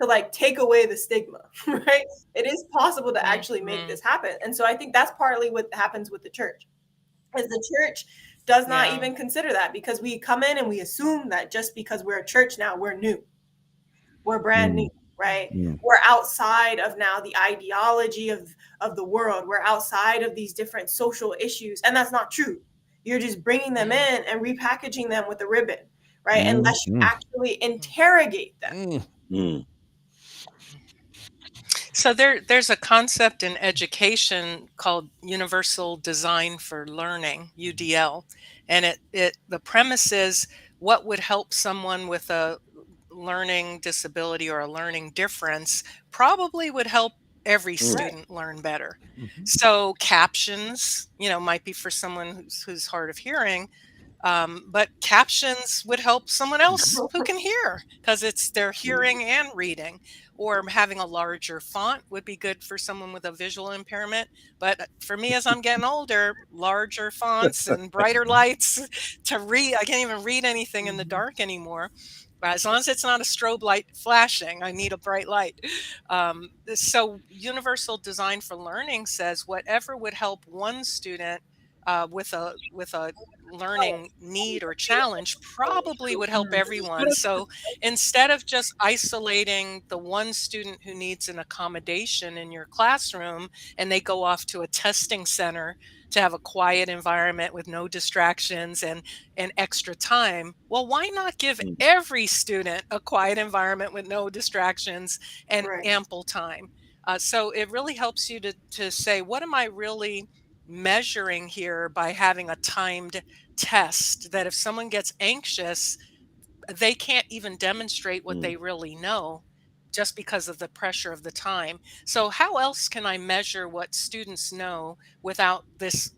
to like take away the stigma, right? It is possible to actually make Mhm. this happen. And so I think that's partly what happens with the church, is the church does not Yeah. even consider that, because we come in and we assume that just because we're a church now, we're new, we're brand new, Mm. right? Mm. We're outside of now the ideology of the world. We're outside of these different social issues, and that's not true. You're just bringing them Mm. in and repackaging them with a ribbon, right? Unless you Mhm. actually Mm. interrogate them. Mm. Mm. So there's a concept in education called universal design for learning, UDL, and it the premise is what would help someone with a learning disability or a learning difference probably would help every Mm. Right. student learn better. Mhm. So captions, might be for someone who's hard of hearing, but captions would help someone else who can hear because it's their hearing and reading. Or having a larger font would be good for someone with a visual impairment. But for me, as I'm getting older, larger fonts and brighter lights to read. I can't even read anything in the Mhm. dark anymore. As long as it's not a strobe light flashing, I need a bright light. So, universal design for learning says whatever would help one student with a learning need or challenge probably would help everyone. So instead of just isolating the one student who needs an accommodation in your classroom and they go off to a testing center to have a quiet environment with no distractions and extra time, well, why not give Mm. every student a quiet environment with no distractions and Right. ample time? So it really helps you to say, what am I really measuring here by having a timed test, that if someone gets anxious, they can't even demonstrate what Mm. they really know just because of the pressure of the time. So, how else can I measure what students know without this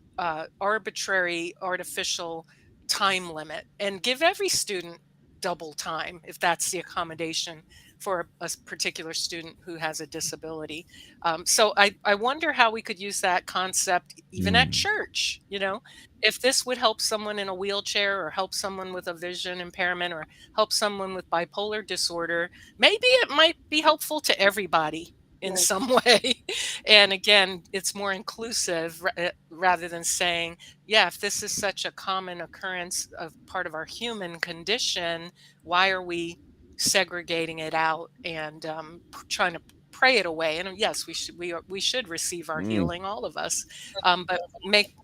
arbitrary, artificial time limit, and give every student double time if that's the accommodation for a particular student who has a disability? So, I wonder how we could use that concept even at Mm. church. If this would help someone in a wheelchair or help someone with a vision impairment or help someone with bipolar disorder, maybe it might be helpful to everybody. in Right. some way. And again, it's more inclusive rather than saying, yeah, if this is such a common occurrence of part of our human condition, why are we segregating it out and trying to pray it away? And yes, we should receive our Mm, healing, all of us, but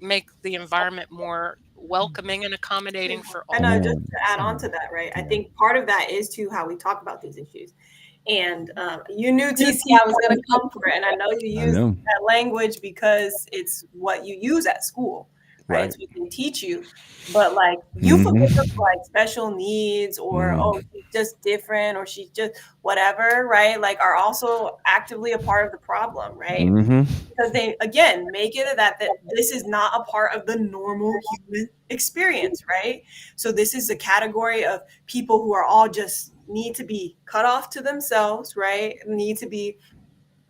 make the environment more welcoming and accommodating for And all. just to add on to mm, that, right? I yeah. think part of that is too how we talk about these issues. And you knew TC I was going to come for it, and I know you I use know. that language because it's what you use at school, right? Right. It's what they teach you. But like euphemisms Mm-hmm. like special needs or oh Mm, she's just different or she's just whatever, right? Like are also actively a part of the problem, right? mm-hmm. Because they again make it that this is not a part of the normal human experience, right? So this is a category of people who are all just need to be cut off to themselves, right? Need to be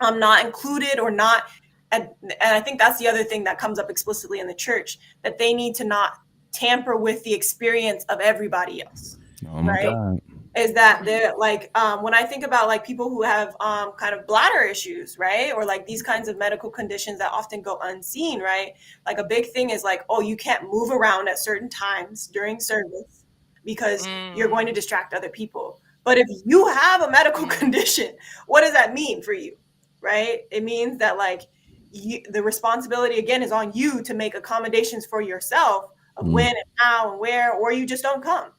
not included or not. And I think that's the other thing that comes up explicitly in the church, that they need to not tamper with the experience of everybody else, Oh my right? God. Is that they're like when I think about like people who have kind of bladder issues, right, or like these kinds of medical conditions that often go unseen, right? Like a big thing is like, oh, you can't move around at certain times during service because you're going to Mm, distract other people. But if you have a medical mm, condition, what does that mean for you, right? It means that like the responsibility again is on you to make accommodations for yourself of when Mm, and how and where, or you just don't come,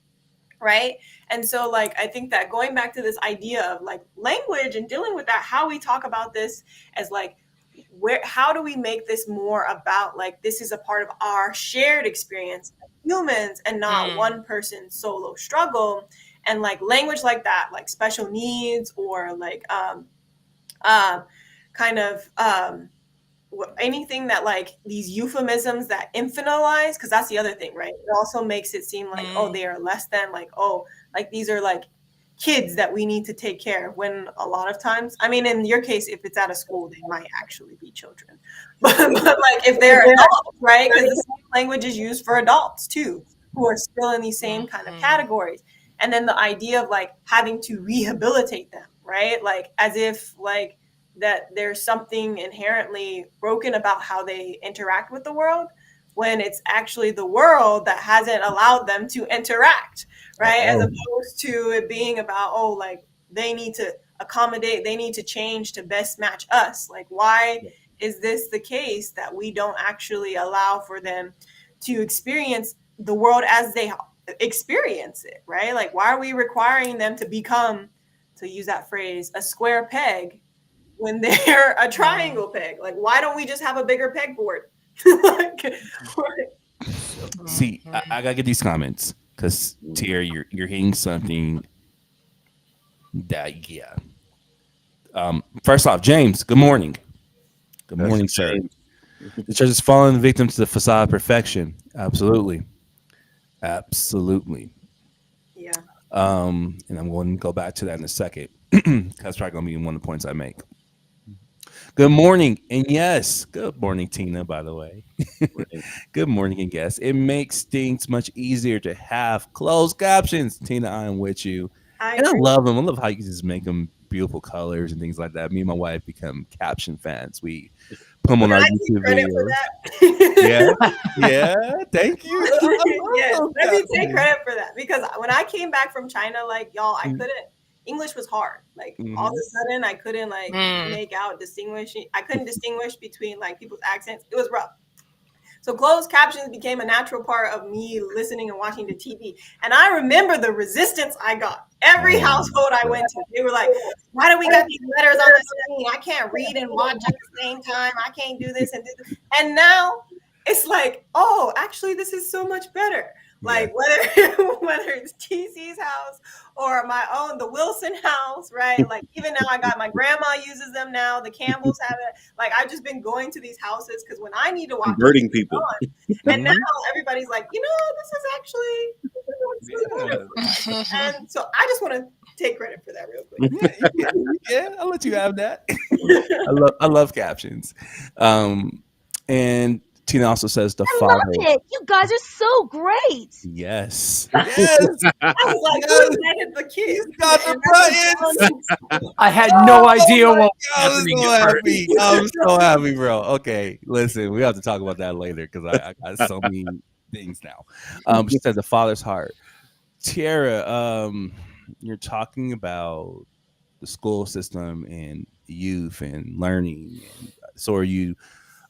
right? And so like I think that going back to this idea of like language and dealing with that, how we talk about this as like where how do we make this more about like this is a part of our shared experience as humans and not mm, one person's solo struggle. And like language like that, like special needs or like um kind of anything that like these euphemisms that infantilize, because that's the other thing, right? It also makes it seem like oh mm, they are less than, like oh like these are like kids that we need to take care of, when a lot of times, I mean in your case if it's at a school they might actually be children but like if they're adults, right, because the same language is used for adults too who are still in these same kind of mhm, categories. And then the idea of like having to rehabilitate them, right, like as if like that there's something inherently broken about how they interact with the world, when it's actually the world that hasn't allowed them to interact, right? As oh, opposed to it being about, oh, like they need to accommodate, they need to change to best match us. Like, why is this the case that we don't actually allow for them to experience the world as they experience it, right? Like, why are we requiring them to become, to use that phrase, a square peg when they're a mm, triangle peg? Like, why don't we just have a bigger pegboard? Like, see, I mhm. gotta get these comments because mm. Tier, you're hitting something that yeah. First off, James, good morning. Good Pastor morning, sir. James. The church is falling victim to the facade of perfection. Absolutely. Absolutely. yeah. And I'm going to go back to that in a second. That's probably going to be one of the points I make. Good morning. And yes, good morning, Tina, by the way. Right. Good morning, and yes. It makes things much easier to have closed captions. Tina, I am with you. I And I agree. love them. I love how you can just make them beautiful colors and things like that. Me and my wife become caption fans. We put them on Can our I take YouTube credit for videos. Yeah. that? Yeah. Thank you. I love Yes, those let me take captions. credit for that because when I came back from China, like y'all, I couldn't. English was hard. Like all of Mm-hmm. a sudden, I couldn't like Mm, make out distinguish. I couldn't distinguish between like people's accents. It was rough. So closed captions became a natural part of me listening and watching the TV. And I remember the resistance I got. Every Oh, household I went to, they were like, why do we got these letters on the screen? I can't read and watch at the same time. I can't do this and do this. And now it's like, oh, actually, this is so much better. yeah. Like whether it's TC's house or my own, the Wilson house, right? Like even now I got my grandma uses them now. The Campbells have it. Like I've just been going to these houses because when I need to watch TV Converting people. on, and now Mhm. everybody's like, this is actually this is better Yeah. for us. And so I just want to take credit for that real Yeah, yeah, yeah, I'll let you have that. I love captions. Um, and Tina also says the I love father. it. You guys are so great. Yes. Yes. I was like, who Yes. invented the kid? He's got the And that's what buttons. John- I had no Oh idea my what was god, I'm happening so at first. happy. I'm so happy, bro. Okay, listen, we have to talk about that later because I got so many things now. She said the father's heart. Tiara, you're talking about the school system and youth and learning, and so are you,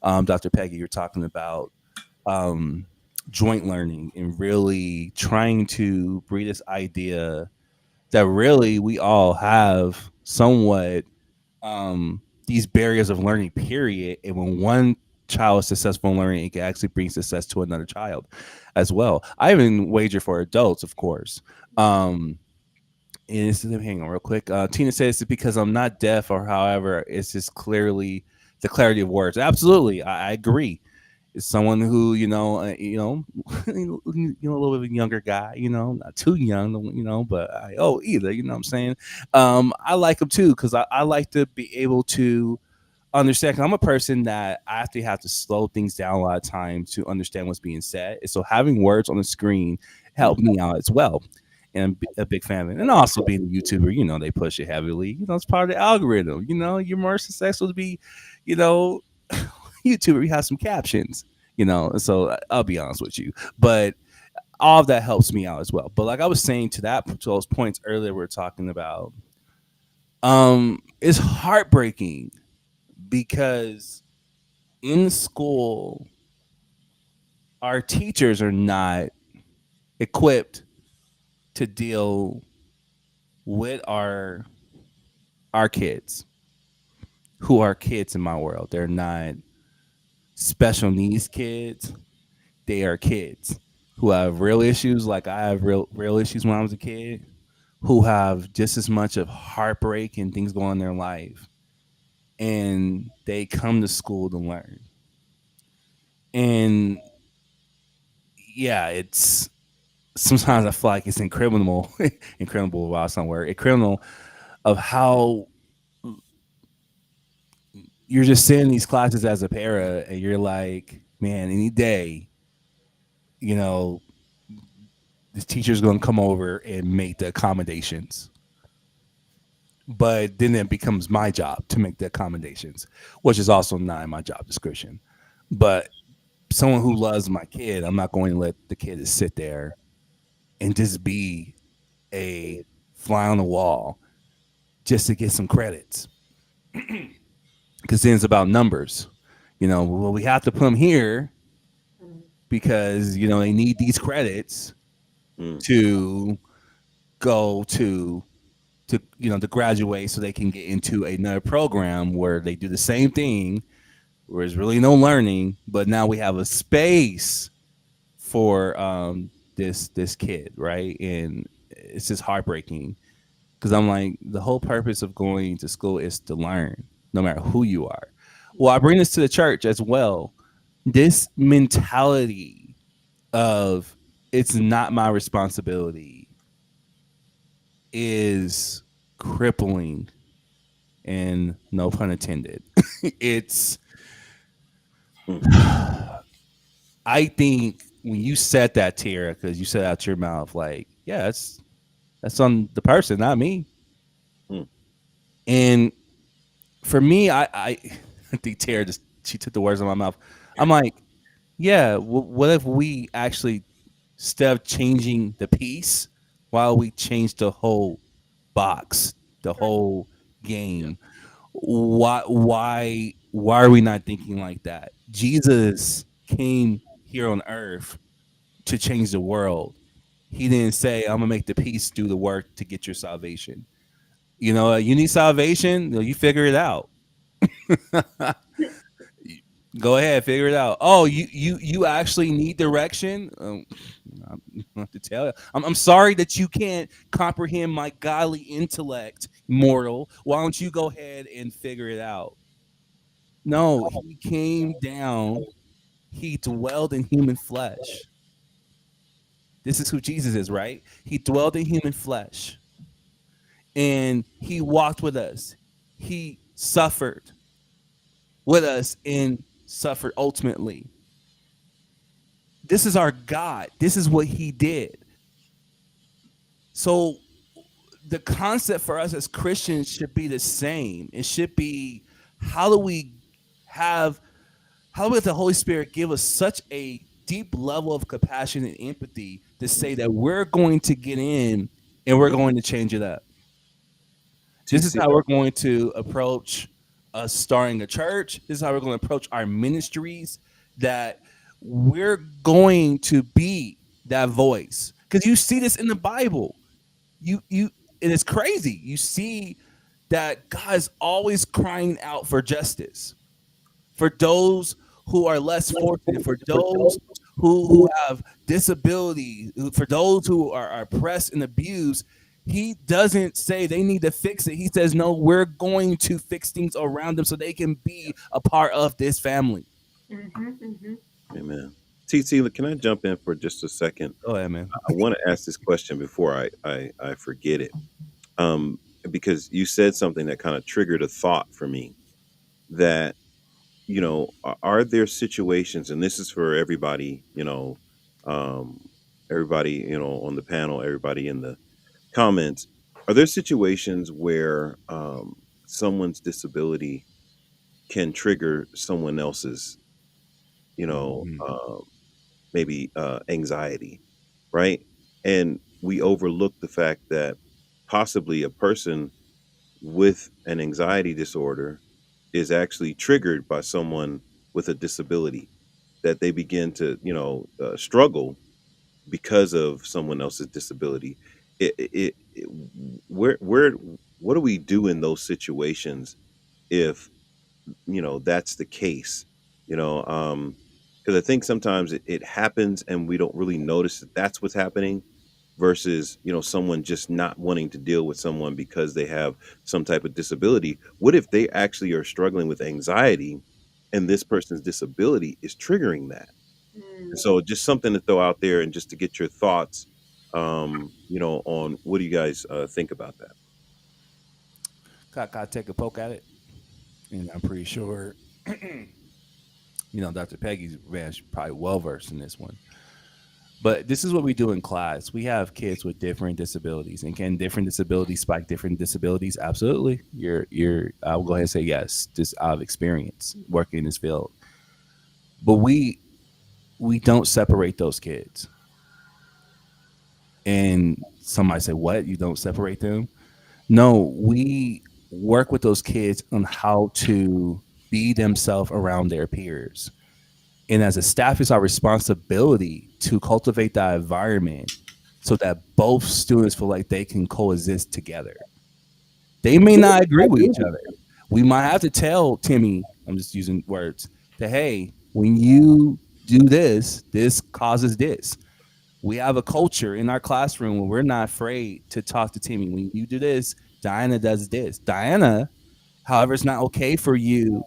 Dr. Peggy. You're talking about um, joint learning and really trying to breed this idea that really we all have somewhat these barriers of learning, period. And when one child is successful in learning, it can actually bring success to another child as well. I even wager for adults, of course. And hang on real quick. Tina says it's because I'm not deaf, or however, it's just clearly the clarity of words. Absolutely, I agree. It's someone who a little bit of a younger guy, not too young, but either, what I'm saying. I like him too because I like to be able to understand. 'Cause I'm a person that I actually have to slow things down a lot of times to understand what's being said. So having words on the screen helped me out as well. And I'm a big fan of it. And also being a YouTuber, they push it heavily. It's part of the algorithm. You're more successful to be, you know, YouTuber. You have some captions, So I'll be honest with you, but all of that helps me out as well. But like I was saying to those points earlier, we are talking about, it's heartbreaking because in school, our teachers are not equipped to deal with our kids, who are kids in my world. They're not special needs kids. They are kids who have real issues, like I have real issues when I was a kid, who have just as much of heartbreak and things going on in their life, and they come to school to learn. And yeah, it's sometimes I feel like it's incriminable, incriminable. Wow, it's not word. Criminal of how you're just seeing these classes as a para, and you're like, man, any day, you know, this teacher's going to come over and make the accommodations. But then it becomes my job to make the accommodations, which is also not in my job description. But someone who loves my kid, I'm not going to let the kid just sit there and just be a fly on the wall just to get some credits. Because then it's about numbers. Well, we have to put them here because, they need these credits Mm. to go to graduate so they can get into another program where they do the same thing, where there's really no learning, but now we have a space for this kid, right? And it's just heartbreaking because I'm like, the whole purpose of going to school is to learn, no matter who you are. Well, I bring this to the church as well. This mentality of it's not my responsibility is crippling, and no pun intended. It's Mm. I think when you said that, Tara, because you said out your mouth, like, yeah, that's on the person, not me. Mm. And for me, I think Tara just she took the words out of my mouth. I'm like, yeah, what if we actually, instead of changing the piece, while we change the whole box, the whole Yeah. game? Why are we not thinking like that? Jesus came here on earth to change the world. He didn't say, I'm gonna make the peace do the work to get your salvation. You need salvation, you figure it out. Go ahead, figure it out. Oh, you actually need direction. I don't have to tell you. I'm sorry that you can't comprehend my godly intellect, mortal. Why don't you go ahead and figure it out? No, he came down. He dwelled in human flesh. This is who Jesus is, right? He dwelled in human flesh, and he walked with us. He suffered with us and suffered ultimately. This is our God. This is what he did. So the concept for us as Christians should be the same. It should be, how do we have, how do we let the Holy Spirit give us such a deep level of compassion and empathy to say that we're going to get in and we're going to change it up. This is TC, how we're going to approach us starting a church. This is how we're going to approach our ministries, that we're going to be that voice. Because you see this in the Bible. You and it's crazy. You see that God's always crying out for justice for those who are less fortunate, for those who have disability, for those who are oppressed and abused. He doesn't say they need to fix it. He says, no, we're going to fix things around them so they can be a part of this family. amen. TC, can I jump in for just a second? Go ahead, man. I want to ask this question before I forget it. Um, because you said something that kind of triggered a thought for me, that, are there situations, and this is for everybody, everybody, on the panel, everybody in the comments, are there situations where someone's disability can trigger someone else's, you know, Mhm. maybe anxiety, right? And we overlook the fact that possibly a person with an anxiety disorder is actually triggered by someone with a disability, that they begin to, struggle because of someone else's disability. It where what do we do in those situations if, that's the case? Because I think sometimes it happens and we don't really notice that that's what's happening, versus, someone just not wanting to deal with someone because they have some type of disability. What if they actually are struggling with anxiety and this person's disability is triggering that? And so just something to throw out there, and just to get your thoughts, on what do you guys think about that? Got to take a poke at it, and I'm pretty sure, Dr. Peggy's man, she's probably well versed in this one. But this is what we do in class. We have kids with different disabilities, and can different disabilities spike different disabilities? Absolutely. I will go ahead and say yes. Just out of experience working in this field, but we don't separate those kids. And somebody say, "What? You don't separate them?" No, we work with those kids on how to be themselves around their peers. And as a staff, it's our responsibility to cultivate that environment so that both students feel like they can coexist together. They may not agree with each other. We might have to tell Timmy, I'm just using words, that, hey, when you do this, this causes this. We have a culture in our classroom where we're not afraid to talk to Timmy. When you do this, Diana does this. Diana, however, it's not okay for you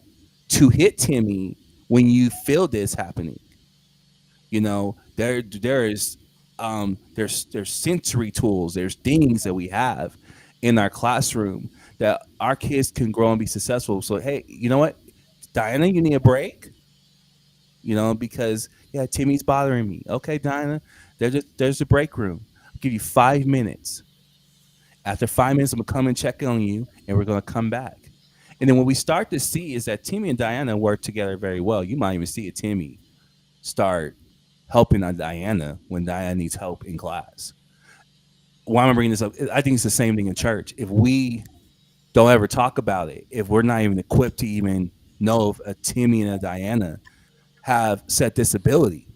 to hit Timmy when you feel this happening. There's sensory tools, there's things that we have in our classroom that our kids can grow and be successful. So hey, you know what, Diana, you need a break, because yeah, Timmy's bothering me. Okay, Diana, there's a break room. I'll give you 5 minutes. After 5 minutes, I'm gonna come and check on you, and we're gonna come back. And then what we start to see is that Timmy and Diana work together very well. You might even see a Timmy start helping on Diana when Diana needs help in class. Why am I bringing this up? I think it's the same thing in church. If we don't ever talk about it, if we're not even equipped to even know if a Timmy and a Diana have set disability,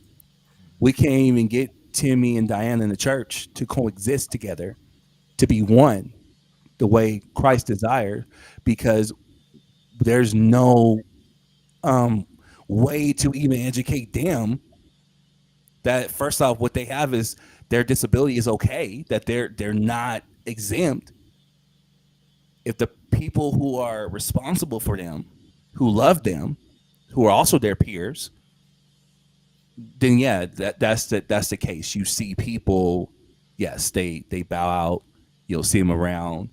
we can't even get Timmy and Diana in the church to coexist together, to be one, the way Christ desired, because there's no way to even educate them that, first off, what they have is their disability is okay, that they're not exempt. If the people who are responsible for them, who love them, who are also their peers, then yeah, that's the case. You see people, yes, they bow out. You'll see them around,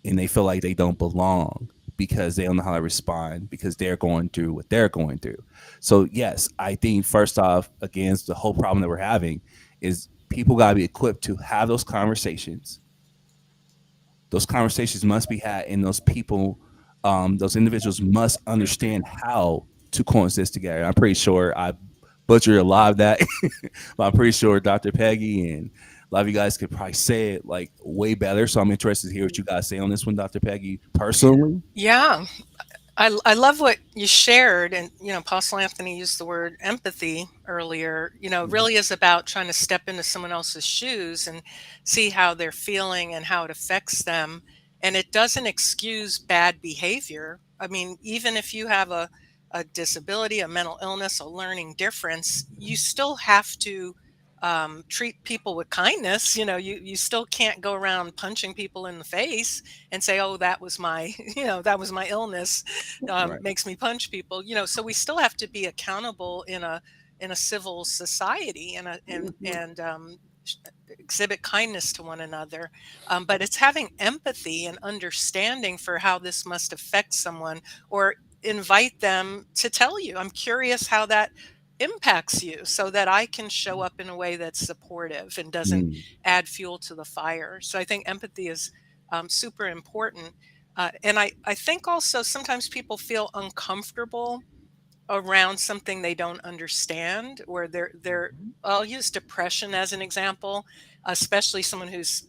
and they feel like they don't belong. because they don't know how to respond because they're going through what they're going through. So yes, I think first off, against the whole problem that we're having is people got to be equipped to have those conversations. Those conversations must be had, and those people, those individuals must understand how to coexist together. I'm pretty sure I butchered a lot of that, but I'm pretty sure Dr. Peggy and a lot of you guys could probably say it like way better. So I'm interested to hear what you guys say on this one, Dr. Peggy, personally. Yeah. I love what you shared. And, Apostle Anthony used the word empathy earlier. It Mhm. really is about trying to step into someone else's shoes and see how they're feeling and how it affects them. And it doesn't excuse bad behavior. I mean, even if you have a disability, a mental illness, a learning difference, you still have to treat people with kindness. You still can't go around punching people in the face and say, "Oh, that was my, that was my illness, Right. makes me punch people." So we still have to be accountable in a civil society and exhibit kindness to one another. But it's having empathy and understanding for how this must affect someone, or invite them to tell you, "I'm curious how that impacts you," so that I can show up in a way that's supportive and doesn't Mm. add fuel to the fire. So I think empathy is super important. And I think also sometimes people feel uncomfortable around something they don't understand, or they're I'll use depression as an example, especially someone who's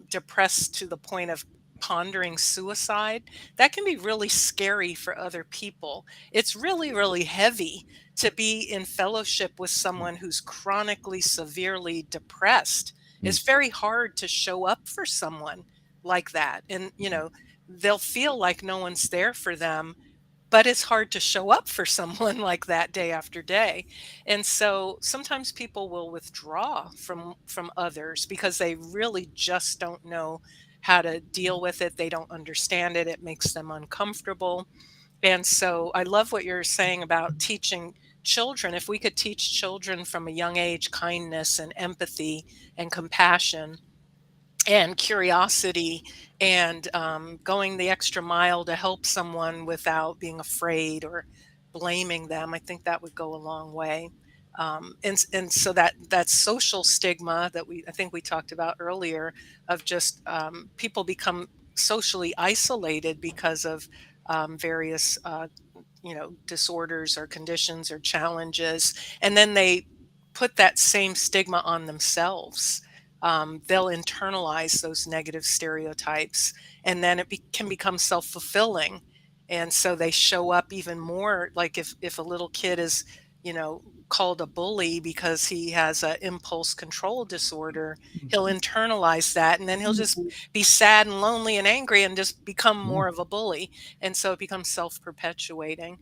depressed to the point of pondering suicide. That can be really scary for other people. It's really, really heavy to be in fellowship with someone who's chronically severely depressed. Mm. It's very hard to show up for someone like that, and they'll feel like no one's there for them, but it's hard to show up for someone like that day after day. And so sometimes people will withdraw from others because they really just don't know how to deal with it. They don't understand it. It makes them uncomfortable. And so I love what you're saying about teaching children. If we could teach children from a young age kindness and empathy and compassion and curiosity, and going the extra mile to help someone without being afraid or blaming them, I think that would go a long way. And so that social stigma that I think we talked about earlier, of just people become socially isolated because of various disorders or conditions or challenges, and then they put that same stigma on themselves. They'll internalize those negative stereotypes, and then can become self-fulfilling. And so they show up even more, like if a little kid is called a bully because he has an impulse control disorder, he'll internalize that, and then he'll just be sad and lonely and angry and just become Mm. more of a bully. And so it becomes self-perpetuating.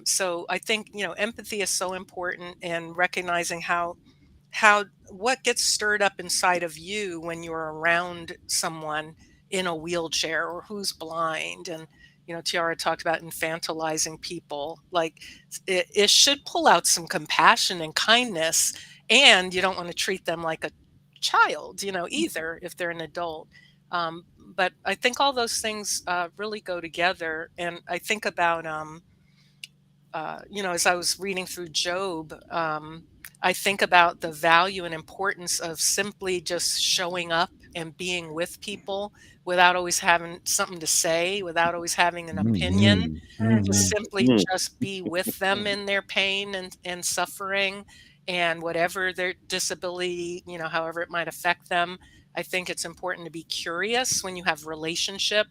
So I think empathy is so important, and recognizing how what gets stirred up inside of you when you're around someone in a wheelchair or who's blind. And Tiara talked about infantilizing people. Like, it should pull out some compassion and kindness, and you don't want to treat them like a child, either, if they're an adult. But I think all those things really go together. And I think about as I was reading through Job, I think about the value and importance of simply just showing up and being with people without always having something to say, without always having an opinion, Mhm. to Mhm. simply Mm. just be with them in their pain and suffering, and whatever their disability, however it might affect them. I think it's important to be curious when you have relationship.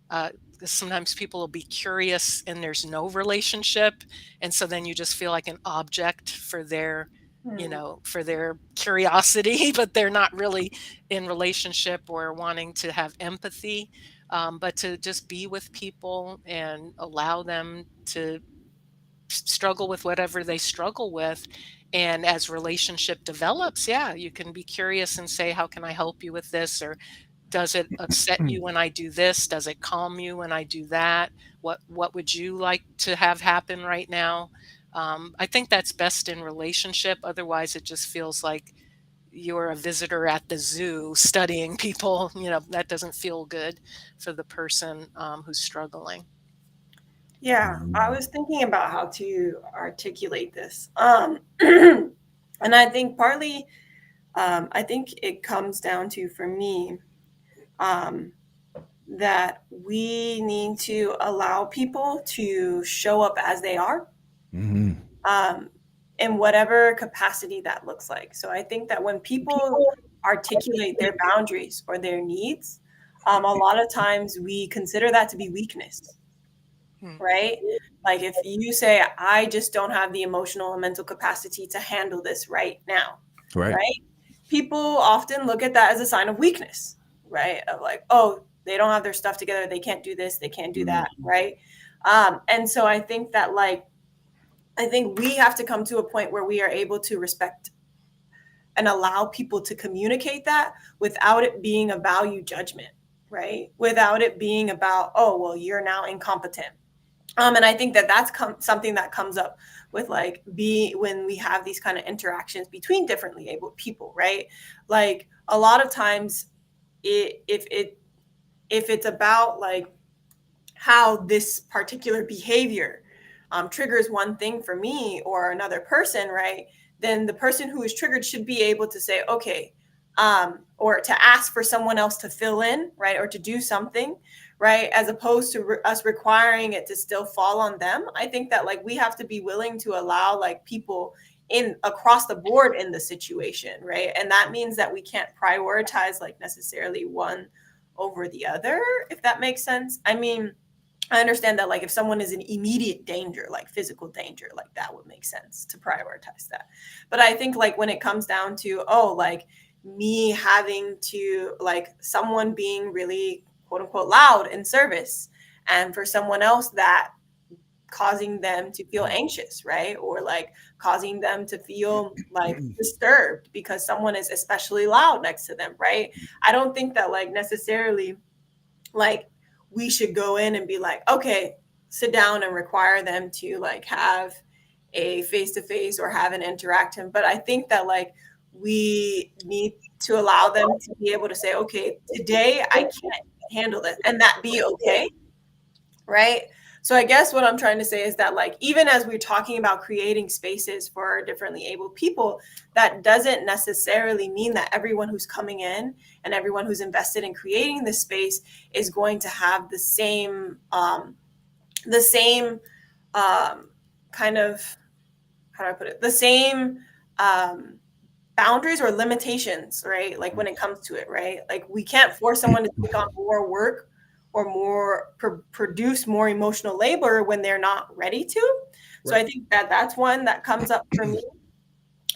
Uh, 'Cause sometimes people will be curious and there's no relationship, and so then you just feel like an object for their for their curiosity, but they're not really in relationship or wanting to have empathy. But to just be with people and allow them to struggle with whatever they struggle with. And as relationship develops, yeah, you can be curious and say, "How can I help you with this?" Or, "Does it upset you when I do this? Does it calm you when I do that? What would you like to have happen right now?" I think that's best in relationship. Otherwise, it just feels like you're a visitor at the zoo studying people. That doesn't feel good for the person who's struggling. Yeah, I was thinking about how to articulate this. And I think partly, I think it comes down to, for me, um, that we need to allow people to show up as they are, Mm-hmm. um, in whatever capacity that looks like. So I think that when people articulate their boundaries or their needs, a lot of times we consider that to be weakness, Hmm. right? Like if you say, I just don't have the emotional and mental capacity to handle this right now, Right. right? People often look at that as a sign of weakness, right? Of like, oh, they don't have their stuff together. They can't do this. They can't do that, right? And so I think that, like, I think we have to come to a point where we are able to respect and allow people to communicate that without it being a value judgment, right? Without it being about, oh, well, you're now incompetent. And I think that that's something that comes up with, like, when we have these kind of interactions between differently able people, right? Like a lot of times, if it's about like how this particular behavior triggers one thing for me or another person, right? Then the person who is triggered should be able to say, okay, or to ask for someone else to fill in, right? Or to do something, right? As opposed to us requiring it to still fall on them. I think that, like, we have to be willing to allow, like, people in across the board in the situation, right? And that means that we can't prioritize, like, necessarily one over the other, if that makes sense. I mean, I understand that, like, if someone is in immediate danger, like physical danger, like, that would make sense to prioritize that. But I think, like, when it comes down to, oh, like, me having to, like, someone being really quote unquote loud in service, and for someone else that causing them to feel anxious, right? Or like causing them to feel like disturbed because someone is especially loud next to them, right? I don't think that, like, necessarily, like, we should go in and be like, okay, sit down and require them to, like, have a face to face or have an interaction. But I think that, like, we need to allow them to be able to say, okay, today I can't handle this, and that be okay, right? So I guess what I'm trying to say is that, like, even as we're talking about creating spaces for differently able people, that doesn't necessarily mean that everyone who's coming in and everyone who's invested in creating this space is going to have the same kind of, how do I put it, the same um, boundaries or limitations, right? Like when it comes to it, right? Like we can't force someone to take on more work or produce more emotional labor when they're not ready to. So I think that that's one that comes up for me.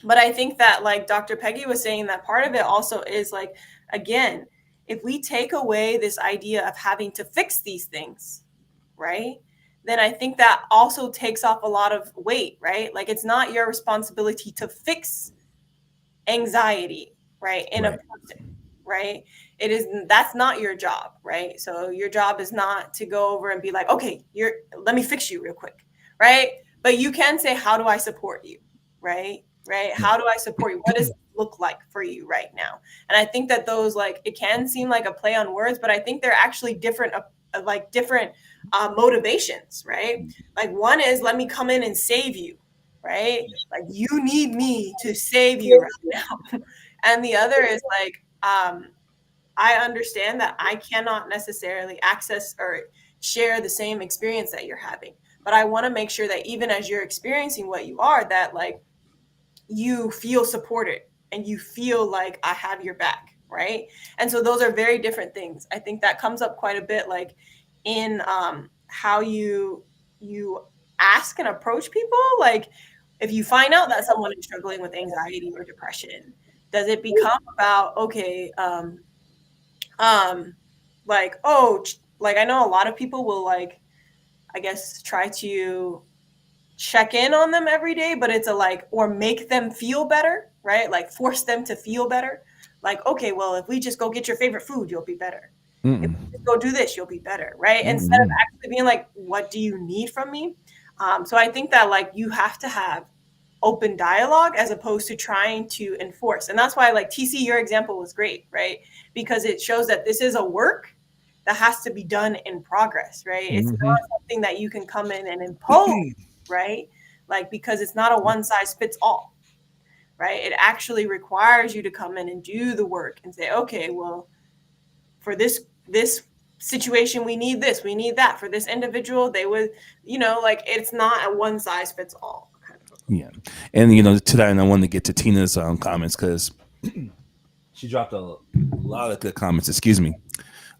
But I think that, like Dr. Peggy was saying, that part of it also is like, again, if we take away this idea of having to fix these things, right? Then I think that also takes off a lot of weight, right? Like it's not your responsibility to fix anxiety, right, in a Right. person, right? It is, that's not your job, right? So your job is not to go over and be like, okay, let me fix you real quick, right? But you can say, how do I support you, right? Right? How do I support you? What does it look like for you right now? And I think that those, like, it can seem like a play on words, but I think they're actually different, like different motivations, right? Like one is, let me come in and save you, right? Like you need me to save you right now. And the other is like, I understand that I cannot necessarily access or share the same experience that you're having, but I want to make sure that even as you're experiencing what you are, that, like, you feel supported and you feel like I have your back, right? And so those are very different things. I think that comes up quite a bit, like in how you ask and approach people. Like if you find out that someone is struggling with anxiety or depression, does it become about, okay, um like, oh, like I know a lot of people will, like, I guess, try to check in on them every day, but it's a, like, or make them feel better, right? Like force them to feel better. Like, okay, well, if we just go get your favorite food, you'll be better. If Mm-mm. we just go do this, you'll be better, right? Instead of Mm-mm. actually being like, what do you need from me? So I think that, like, you have to have open dialogue as opposed to trying to enforce. And that's why, like, TC, your example was great, right? Because it shows that this is a work that has to be done in progress, right? It's Mhm. not something that you can come in and impose, right? Like, because it's not a one size fits all, right? It actually requires you to come in and do the work and say, okay, well, for this situation, we need this, we need that. For this individual, they would, like, it's not a one size fits all kind of approach. Yeah, and to that, and I wanted to get to Tina's comments because she dropped a lot of good comments. Excuse me.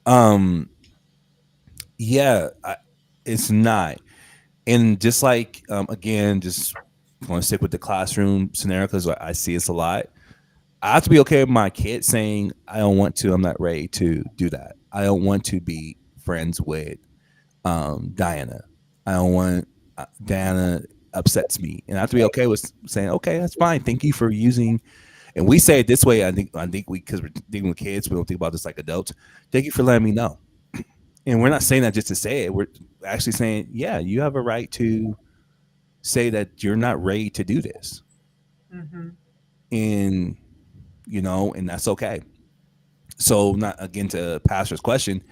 Um, yeah, it's not, and just like again, just want to stick with the classroom scenario because I see this a lot. I have to be okay with my kid saying I don't want to. I'm not ready to do that. I don't want to be friends with Diana. I don't want Diana upsets me, and I have to be okay with saying, okay, that's fine. Thank you for using. And we say it this way. I think we because we're dealing with kids, we don't think about this like adults. Thank you for letting me know. And we're not saying that just to say it. We're actually saying, yeah, you have a right to say that you're not ready to do this, Mm-hmm. and and that's okay. So, not again to Pastor's question,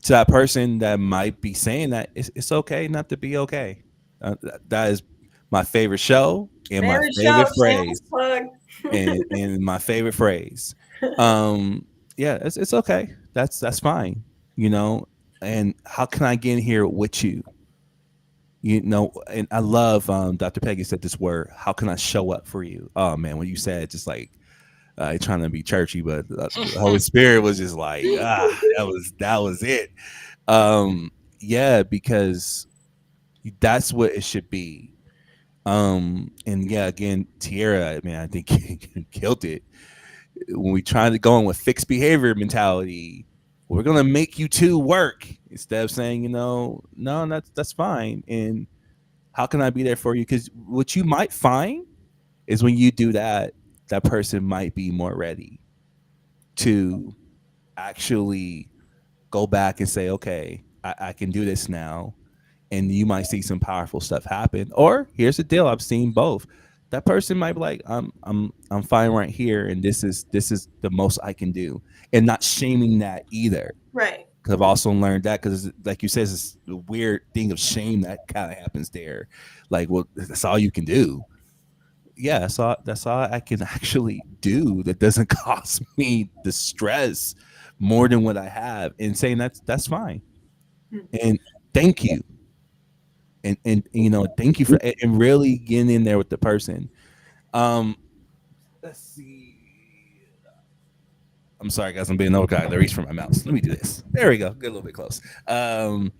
to that person that might be saying that it's okay not to be okay. That is my favorite show and my Favorite show, favorite shameless phrase, plug. and my favorite phrase. Yeah, it's okay. That's fine. You know, and how can I get in here with you? And I love Dr. Peggy said this word. How can I show up for you? Oh man, when you said just like trying to be churchy, but the Holy Spirit was just like that was it. Um, yeah, because that's what it should be. And yeah, again, Tierra, man, I think you killed it when we try to go in with fixed behavior mentality. We're gonna make you two work instead of saying, no, that's fine. And how can I be there for you? Because what you might find is when you do that, that person might be more ready to actually go back and say, okay, I can do this now. And you might see some powerful stuff happen. Or here's the deal: I've seen both. That person might be like, I'm fine right here, and this is the most I can do, and not shaming that either. Right. Because I've also learned that because, like you said, it's a weird thing of shame that kind of happens there. Like, well, that's all you can do. Yeah, that's all I can actually do that doesn't cost me the stress more than what I have, and saying that's fine. And thank you. And thank you for and really getting in there with the person. Um let's see. I'm sorry guys, I'm being old guy. They reach for my mouse. Let me do this. There we go. Get a little bit close. Let's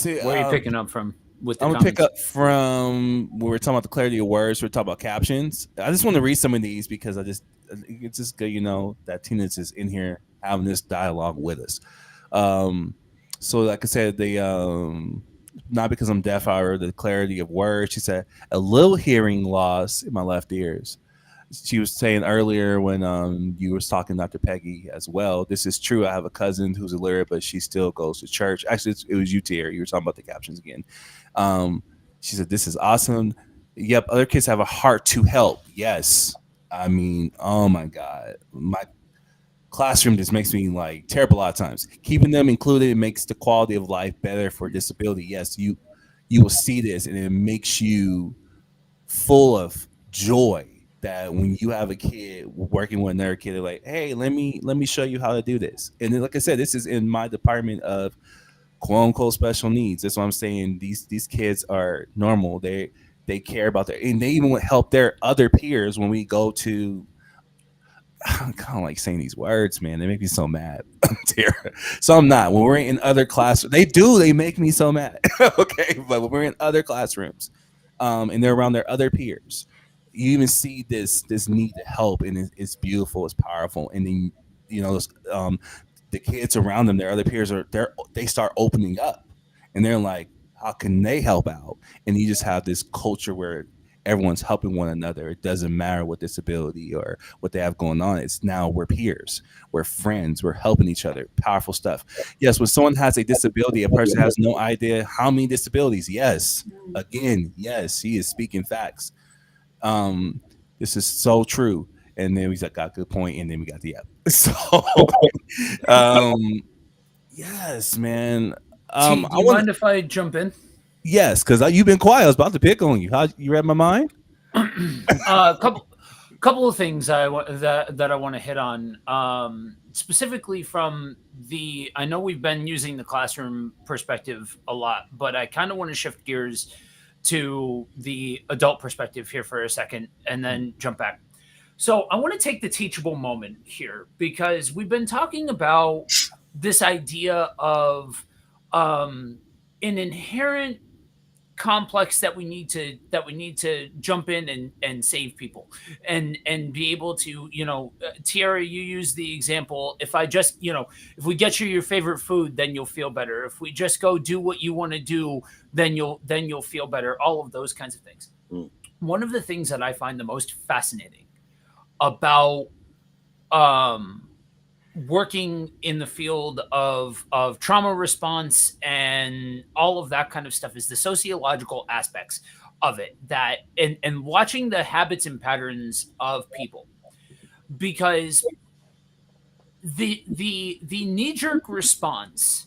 see. Where are you picking up from with the I'm gonna pick comments? up from where we're talking about the clarity of words. We're talking about captions. I just want to read some of these because it's just good, that Tina's is in here having this dialogue with us. Um, so like I said, not because I'm deaf, however, the clarity of words. She said a little hearing loss in my left ears. She was saying earlier when you were talking to Dr. Peggy as well. This is true. I have a cousin who's illiterate, but she still goes to church. Actually, it was you, Tier. You were talking about the captions again. Um, she said, "This is awesome." Yep, other kids have a heart to help. Yes, I mean, oh my god, my classroom just makes me like terrible a lot of times. Keeping them included makes the quality of life better for disability. Yes, you will see this, and it makes you full of joy that when you have a kid working with another kid, they're like, hey, let me show you how to do this. And then, like I said, this is in my department of quote unquote special needs. That's what I'm saying. These kids are normal. They care about their, and they even help their other peers when we go to, I kind of like saying these words, man. They make me so mad. So I'm not. When we're in other classrooms, they make me so mad. Okay, but when we're in other classrooms, and they're around their other peers, you even see this need to help, and it's beautiful, it's powerful, and then the kids around them, their other peers they start opening up, and they're like, how can they help out? And you just have this culture where everyone's helping one another. It doesn't matter what disability or what they have going on. It's now we're peers, we're friends, we're helping each other. Powerful stuff. Yes, when someone has a disability, a person has no idea how many disabilities. Yes, again, yes, he is speaking facts. Um, this is so true. And then we got a good point, and then we got the app. So, um, yes, man. T, do I you want mind if I jump in? yes, because you've been quiet. I was about to pick on you. How you read my mind? Couple of things that I want to hit on, specifically from the. I know we've been using the classroom perspective a lot, but I kind of want to shift gears to the adult perspective here for a second, and then jump back. So I want to take the teachable moment here because we've been talking about this idea of um, an inherent complex that we need to jump in and save people and be able to, Tiara, you use the example, if I just, if we get you your favorite food, then you'll feel better. If we just go do what you want to do, then you'll feel better. All of those kinds of things. Mm. One of the things that I find the most fascinating about um working in the field of trauma response and all of that kind of stuff is the sociological aspects of it, that and watching the habits and patterns of people, because the knee jerk response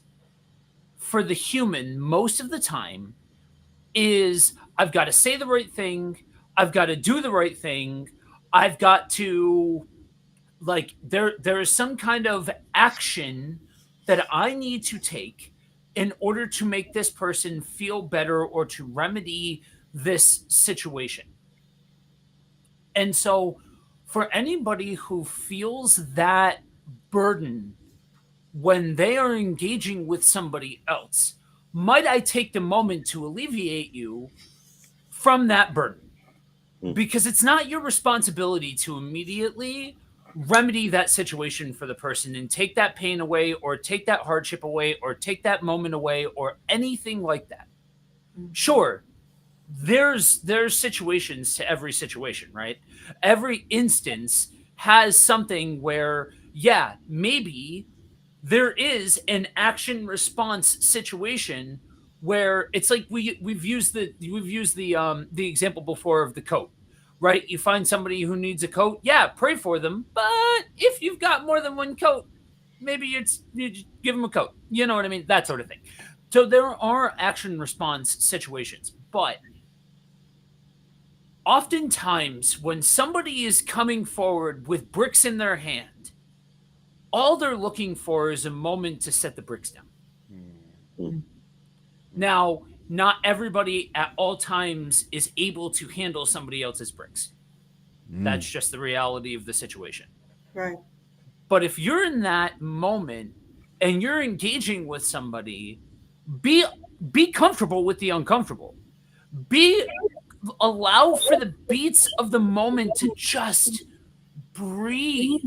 for the human most of the time is, I've got to say the right thing, I've got to do the right thing, I've got to, like, there is some kind of action that I need to take in order to make this person feel better or to remedy this situation. And so for anybody who feels that burden when they are engaging with somebody else, might I take the moment to alleviate you from that burden? Mm. Because it's not your responsibility to immediately remedy that situation for the person and take that pain away or take that hardship away or take that moment away or anything like that. Sure, there's situations to every situation, right? Every instance has something where, yeah, maybe there is an action response situation where it's like we've used the example before of the coat, right? You find somebody who needs a coat, yeah, pray for them, but if you've got more than one coat, maybe you just give them a coat, you know what I mean, that sort of thing. So there are action response situations, but oftentimes when somebody is coming forward with bricks in their hand, all they're looking for is a moment to set the bricks down. Mm. Now, not everybody at all times is able to handle somebody else's bricks. That's just the reality of the situation. Right. But if you're in that moment and you're engaging with somebody, be be comfortable with the uncomfortable. Be Allow for the beats of the moment to just breathe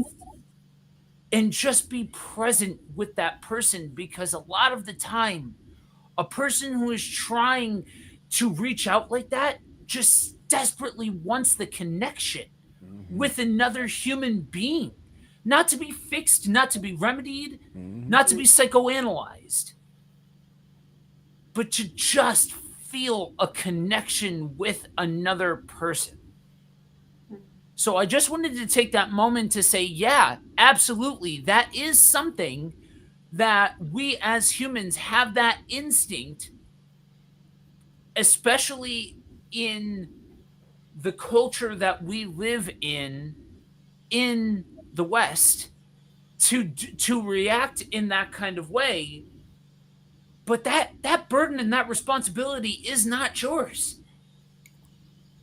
and just be present with that person, because a lot of the time a person who is trying to reach out like that just desperately wants the connection with another human being, not to be fixed, not to be remedied, not to be psychoanalyzed, but to just feel a connection with another person. So I just wanted to take that moment to say, yeah, absolutely, that is something that we as humans have, that instinct, especially in the culture that we live in the West, to react in that kind of way. But that burden and that responsibility is not yours.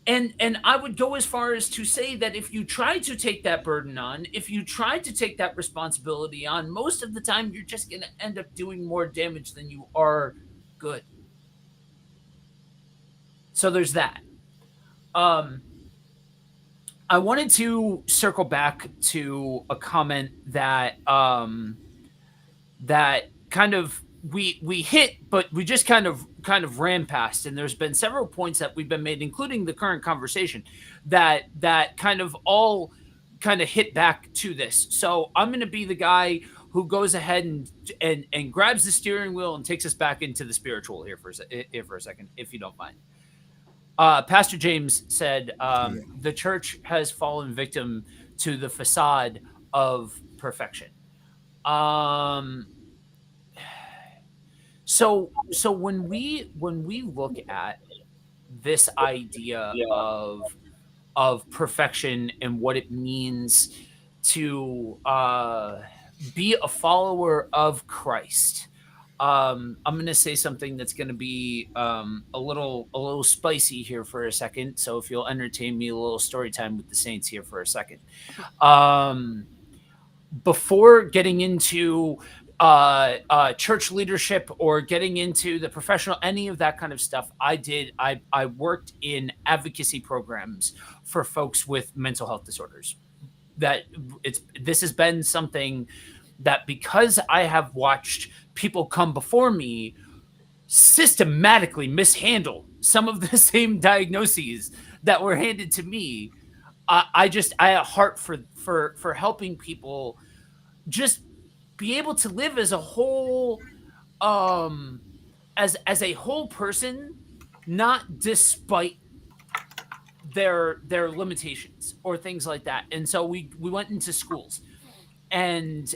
And I would go as far as to say that if you try to take that burden on, if you try to take that responsibility on, most of the time you're just going to end up doing more damage than you are good. So there's that. I wanted to circle back to a comment that kind of we hit, but we just kind of ran past. And there's been several points that we've been made, including the current conversation, that kind of all kind of hit back to this. So I'm going to be the guy who goes ahead and grabs the steering wheel and takes us back into the spiritual here for a second, if you don't mind. Pastor James said Yeah. the church has fallen victim to the facade of perfection. Um, so when we look at this idea of perfection and what it means to be a follower of Christ. I'm going to say something that's going to be a little spicy here for a second. So if you'll entertain me, a little story time with the saints here for a second. Um, Before getting into church leadership or getting into the professional, any of that kind of stuff, I worked in advocacy programs for folks with mental health disorders. That this has been something that, because I have watched people come before me systematically mishandle some of the same diagnoses that were handed to me. I have a heart for helping people just be able to live as a whole, um as a whole person, not despite their limitations or things like that. And so we went into schools, and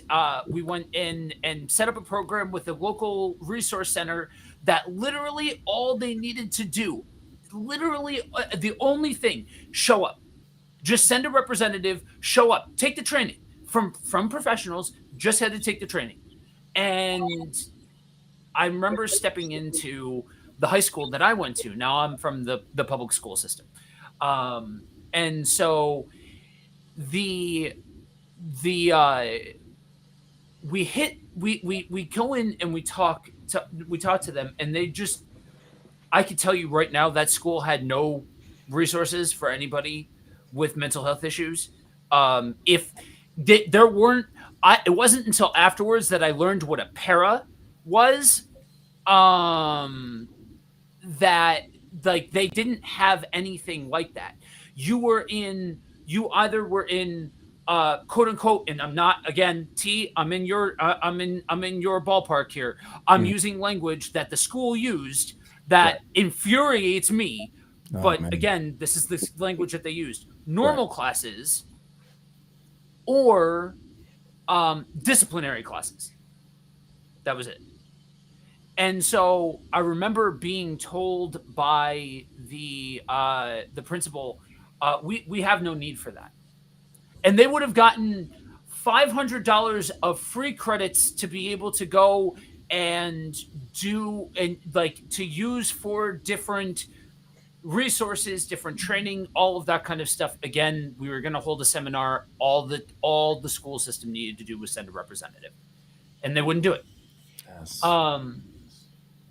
we went in and set up a program with the local resource center that literally all they needed to do, literally the only thing, show up. Just send a representative, show up, take the training from professionals, just had to take the training. And I remember stepping into the high school that I went to. Now I'm from the public school system. And so the the we go in and we talk to them, and they just, I can tell you right now that school had no resources for anybody with mental health issues. If there weren't, it wasn't until afterwards that I learned what a para was. Um, that, like, they didn't have anything like that. You either were in quote unquote, and I'm not, again, I'm in your ballpark here. I'm Mm. using language that the school used that Right. infuriates me, Oh but man. again, this is the language that they used. Right. Normal classes or disciplinary classes. That was it. And so I remember being told by the principal, we have no need for that. And they would have gotten $500 of free credits to be able to go and do, and like to use for different resources, different training, all of that kind of stuff. Again, we were going to hold a seminar. All the school system needed to do was send a representative, and they wouldn't do it. Yes.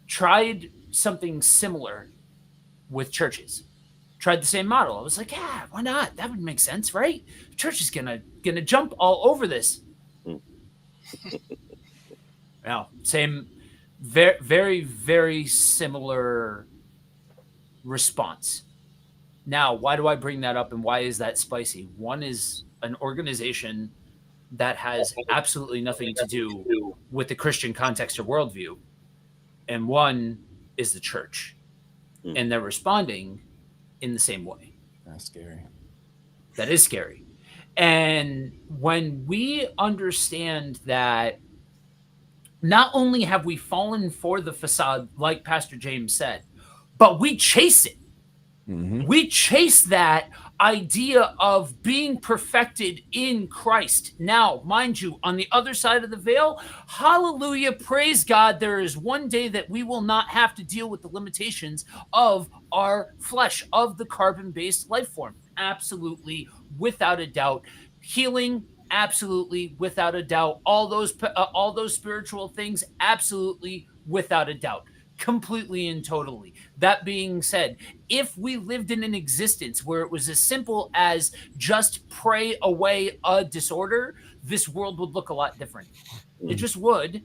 Tried something similar with churches. Tried the same model. I was like, yeah, why not? That would make sense, right? Church is gonna jump all over this. Mm. Now, same, very, very, very similar response. Now, why do I bring that up, and why is that spicy? One is an organization that has absolutely nothing to do with the Christian context or worldview, and one is the church, Mm. and they're responding in the same way. That's scary. That is scary. And when we understand that not only have we fallen for the facade, like Pastor James said, but we chase it. Mm-hmm. We chase that idea of being perfected in Christ. Now, mind you, on the other side of the veil, hallelujah, praise God, there is one day that we will not have to deal with the limitations of our flesh, of the carbon-based life form. Absolutely, without a doubt. Healing, absolutely, without a doubt. All those spiritual things, absolutely, without a doubt. Completely and totally. That being said, if we lived in an existence where it was as simple as just pray away a disorder, this world would look a lot different. It just would.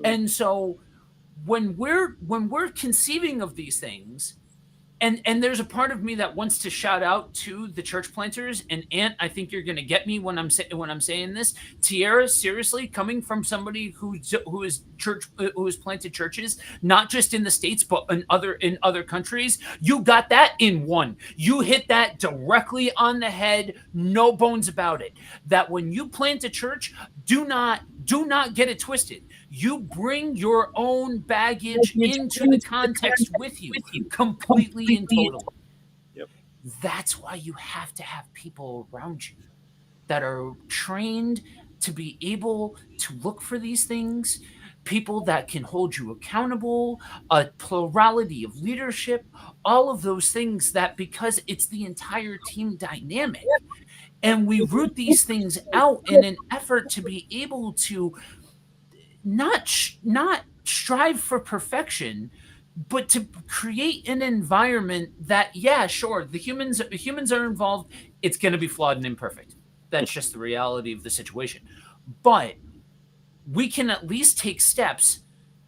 And so when we're conceiving of these things, and there's a part of me that wants to shout out to the church planters. And Aunt, I think you're going to get me when I'm saying this. Tierra, seriously, coming from somebody who has planted churches not just in the states but in other countries, you got that in one. You hit that directly on the head, no bones about it. That when you plant a church, do not get it twisted. You bring your own baggage into the context with you completely and totally. Yep. That's why you have to have people around you that are trained to be able to look for these things, people that can hold you accountable, a plurality of leadership, all of those things, that because it's the entire team dynamic. And we root these things out in an effort to be able to not strive for perfection, but to create an environment that, yeah, sure, the humans are involved. It's going to be flawed and imperfect. That's just the reality of the situation. But we can at least take steps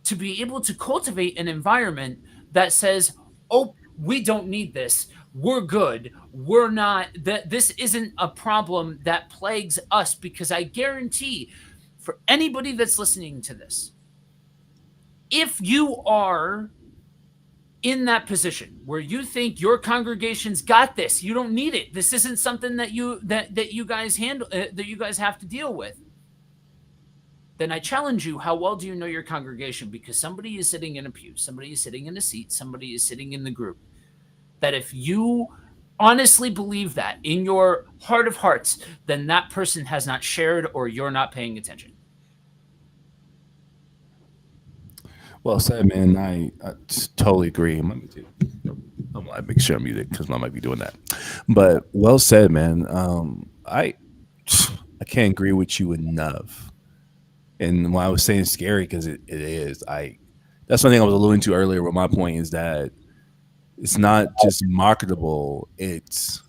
to be able to cultivate an environment that says, oh, we don't need this, we're good, we're not, that this isn't a problem that plagues us. Because I guarantee, for anybody that's listening to this, if you are in that position where you think your congregation's got this, you don't need it, this isn't something that you guys handle, that you guys have to deal with, then I challenge you, how well do you know your congregation? Because somebody is sitting in a pew, somebody is sitting in a seat, somebody is sitting in the group. That if you honestly believe that in your heart of hearts, then that person has not shared, or you're not paying attention. Well said, man. I totally agree. Let me do. I'm like, make sure I'm muted because I might be doing that. But well said, man. I can't agree with you enough. And when I was saying scary, because it is, that's one thing I was alluding to earlier. Where my point is that it's not just marketable; it's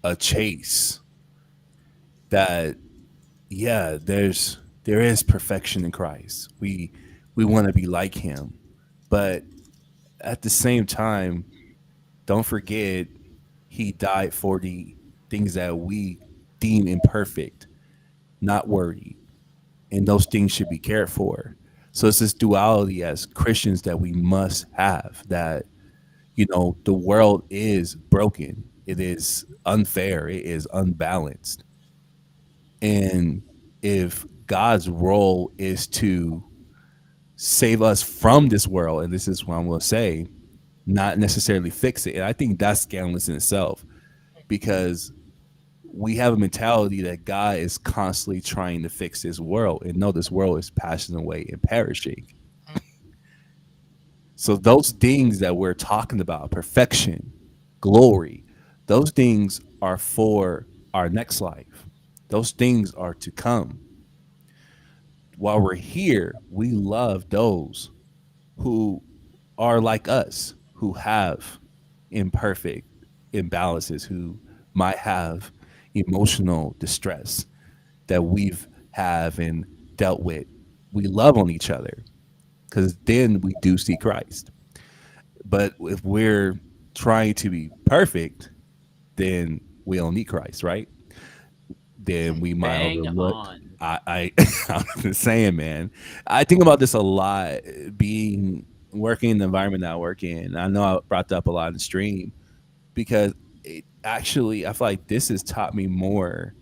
a chase. That yeah, there is perfection in Christ. We want to be like Him, but at the same time, don't forget He died for the things that we deem imperfect, not worthy, and those things should be cared for. So it's this duality as Christians that we must have, that the world is broken, it is unfair, it is unbalanced. And if God's role is to save us from this world, and this is what I'm going to say, not necessarily fix it. And I think that's scandalous in itself, because we have a mentality that God is constantly trying to fix this world, and no, this world is passing away and perishing. So those things that we're talking about, perfection, glory, those things are for our next life. Those things are to come. While we're here, we love those who are like us, who have imperfect imbalances, who might have emotional distress that we've have and dealt with. We love on each other, because then we do see Christ. But if we're trying to be perfect, then we don't need Christ, right? Then we might Bang overlook. on. I'm just saying, man. I think about this a lot, being working in the environment that I work in. I know I brought that up a lot in the stream, because it actually, I feel like this has taught me more.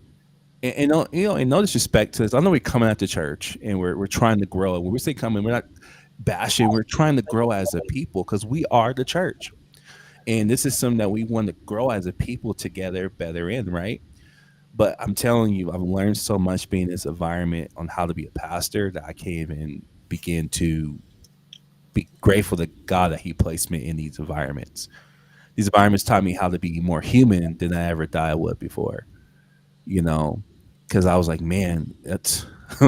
And in no disrespect to this, I know we're coming at the church and we're trying to grow. And when we say coming, we're not bashing. We're trying to grow as a people, because we are the church. And this is something that we want to grow as a people together, better in, right? But I'm telling you, I've learned so much being in this environment on how to be a pastor, that I can't even begin to be grateful to God that He placed me in these environments. These environments taught me how to be more human than I ever thought I would before, you know, because I was like, man, that's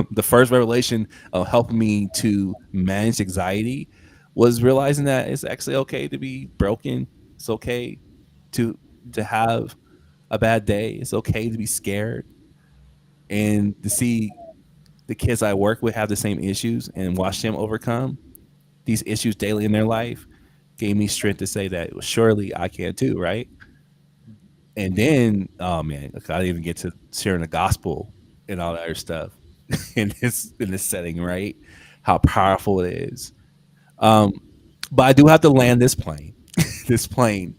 the first revelation of helping me to manage anxiety, was realizing that it's actually okay to be broken. It's okay to have a bad day. It's okay to be scared, and to see the kids I work with have the same issues and watch them overcome these issues daily in their life. gave me strength to say that, well, surely I can too, right? And then, oh man, like, I didn't even get to sharing the gospel and all that other stuff in this setting, right? How powerful it is. Um, but I do have to land this plane. This plane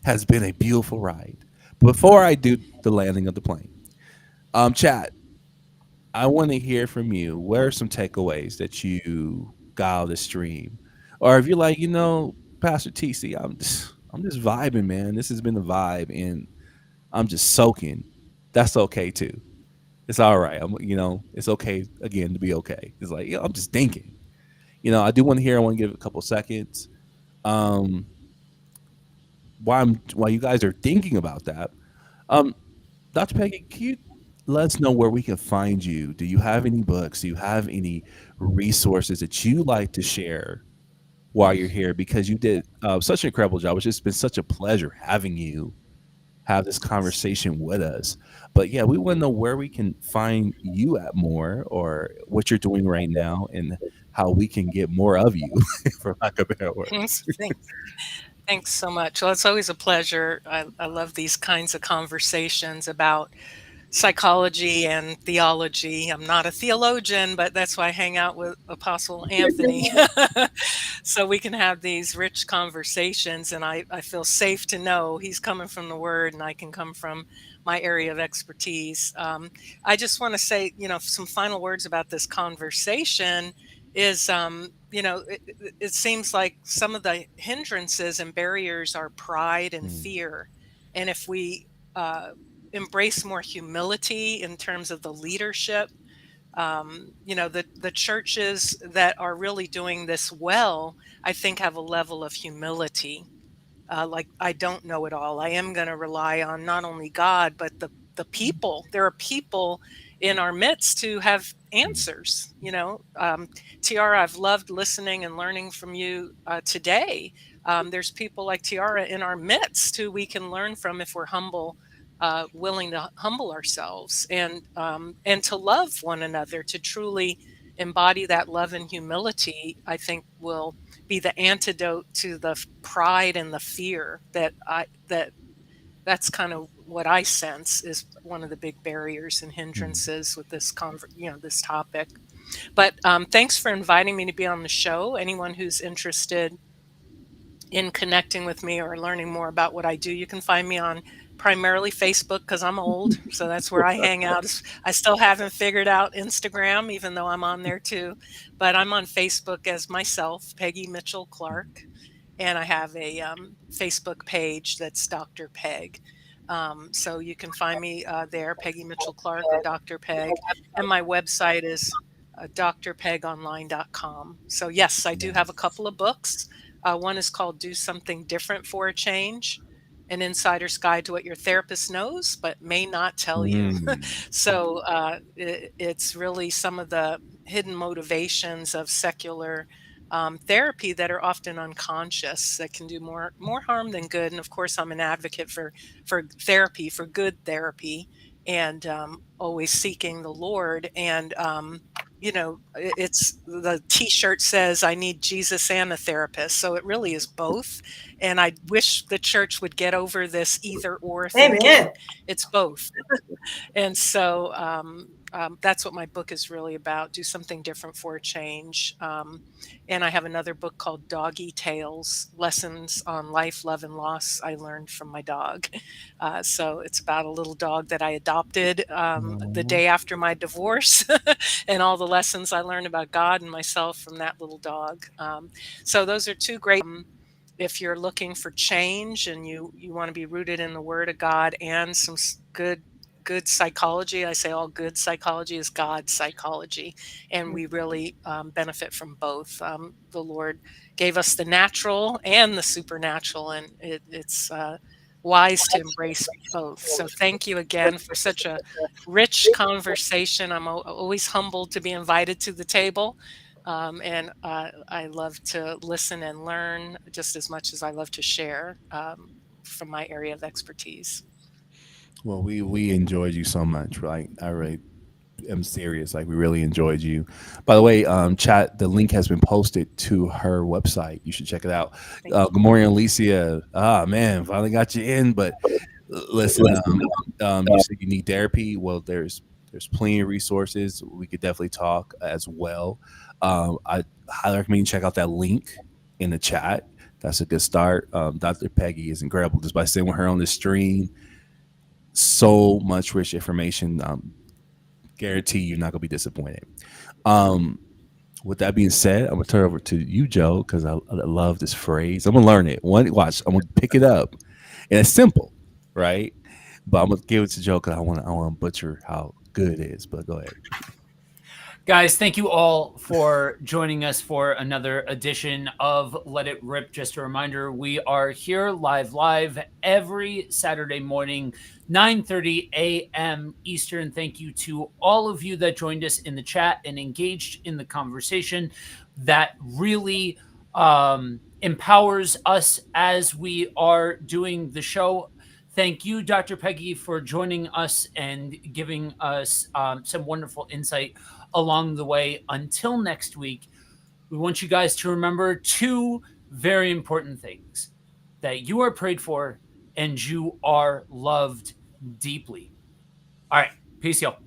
has been a beautiful ride. Before I do the landing of the plane, chat, I want to hear from you. What are some takeaways that you got out of the stream? Or if you're like, Pastor TC, I'm just vibing, man. This has been a vibe and I'm just soaking. That's okay too. It's all right. It's okay again to be okay. It's like, I'm just thinking. I do want to hear. I want to give it a couple seconds. Um, while you guys are thinking about that, um, Dr. Peggy, can you let us know where we can find you? Do you have any books? Do you have any resources that you like to share while you're here? Because you did such an incredible job. It's just been such a pleasure having you have this conversation with us. But yeah, we want to know where we can find you at more, or what you're doing right now, and how we can get more of you, for lack of better words. Thanks. Thanks so much. Well, it's always a pleasure. I love these kinds of conversations about psychology and theology. I'm not a theologian, but that's why I hang out with Apostle Anthony. So we can have these rich conversations, and I feel safe to know he's coming from the word and I can come from my area of expertise. I just want to say, some final words about this conversation is, it seems like some of the hindrances and barriers are pride and Mm, fear. And if we embrace more humility in terms of the leadership, the churches that are really doing this well, I think have a level of humility. Like, I don't know it all. I am going to rely on not only God but the people. There are people in our midst who have mm, answers. Tiara, I've loved listening and learning from you today. There's people like Tiara in our midst who we can learn from if we're humble. Willing to humble ourselves and to love one another, to truly embody that love and humility, I think will be the antidote to the pride and the fear that's kind of what I sense is one of the big barriers and mm. hindrances with this topic. But thanks for inviting me to be on the show. Anyone who's interested in connecting with me or learning more about what I do, you can find me on primarily Facebook because I'm old. So that's where I hang out. I still haven't figured out Instagram, even though I'm on there too. But I'm on Facebook as myself, Peggy Mitchell Clark. And I have a Facebook page that's Dr. Peg. So you can find me there, Peggy Mitchell Clark or Dr. Peg. And my website is drpegonline.com. So, yes, I do have a Nice. couple of books. One is called Do Something Different for a Change, an insider's guide to what your therapist knows but may not tell you. Mm, So it's really some of the hidden motivations of secular therapy that are often unconscious, that can do more harm than good. And of course, I'm an advocate for therapy, for good therapy, and always seeking the Lord. And it's the T-shirt says I need Jesus and a therapist, so it really is both. And I wish the church would get over this either or thinking. Amen. It's both. And so that's what my book is really about. Do something different for a change. And I have another book called Doggy Tales: Lessons on Life, Love, and Loss I Learned from My Dog. So it's about a little dog that I adopted the aw, day after my divorce, and all the lessons I learned about God and myself from that little dog. So those are two great. If you're looking for change and you want to be rooted in the Word of God and some good psychology, I say all good psychology is God's psychology, and we really benefit from both. The Lord gave us the natural and the supernatural, and it's wise to embrace both. So thank you again for such a rich conversation. I'm always humbled to be invited to the table. And I love to listen and learn just as much as I love to share from my area of expertise. well, we enjoyed you so much, right? I really am serious. Like we really enjoyed you. By the way, chat, the link has been posted to her website. You should check it out. Thank you. Good morning, Alicia. Ah, man, finally got you in. But listen, you said you need therapy. Well, there's plenty of resources. We could definitely talk as well. I highly recommend you check out that link in the chat. That's a good start. Dr. Peggy is incredible. Just by sitting with her on the stream, so much rich information. Guarantee you're not gonna be disappointed. Um, with that being said, I'm gonna turn it over to you, Joe, because I love this phrase. I'm gonna learn it. Watch, I'm gonna pick it up, and it's simple, right? But I'm gonna give it to Joe because I want to butcher how good it is. But go ahead. Guys, thank you all for joining us for another edition of Let It Rip. Just a reminder, we are here live every Saturday morning, 9:30 a.m. Eastern. Thank you to all of you that joined us in the chat and engaged in the conversation. That really empowers us as we are doing the show. Thank you, Dr. Peggy, for joining us and giving us some wonderful insight along the way. Until next week, we want you guys to remember two very important things: that you are prayed for and you are loved deeply. All right. Peace, y'all.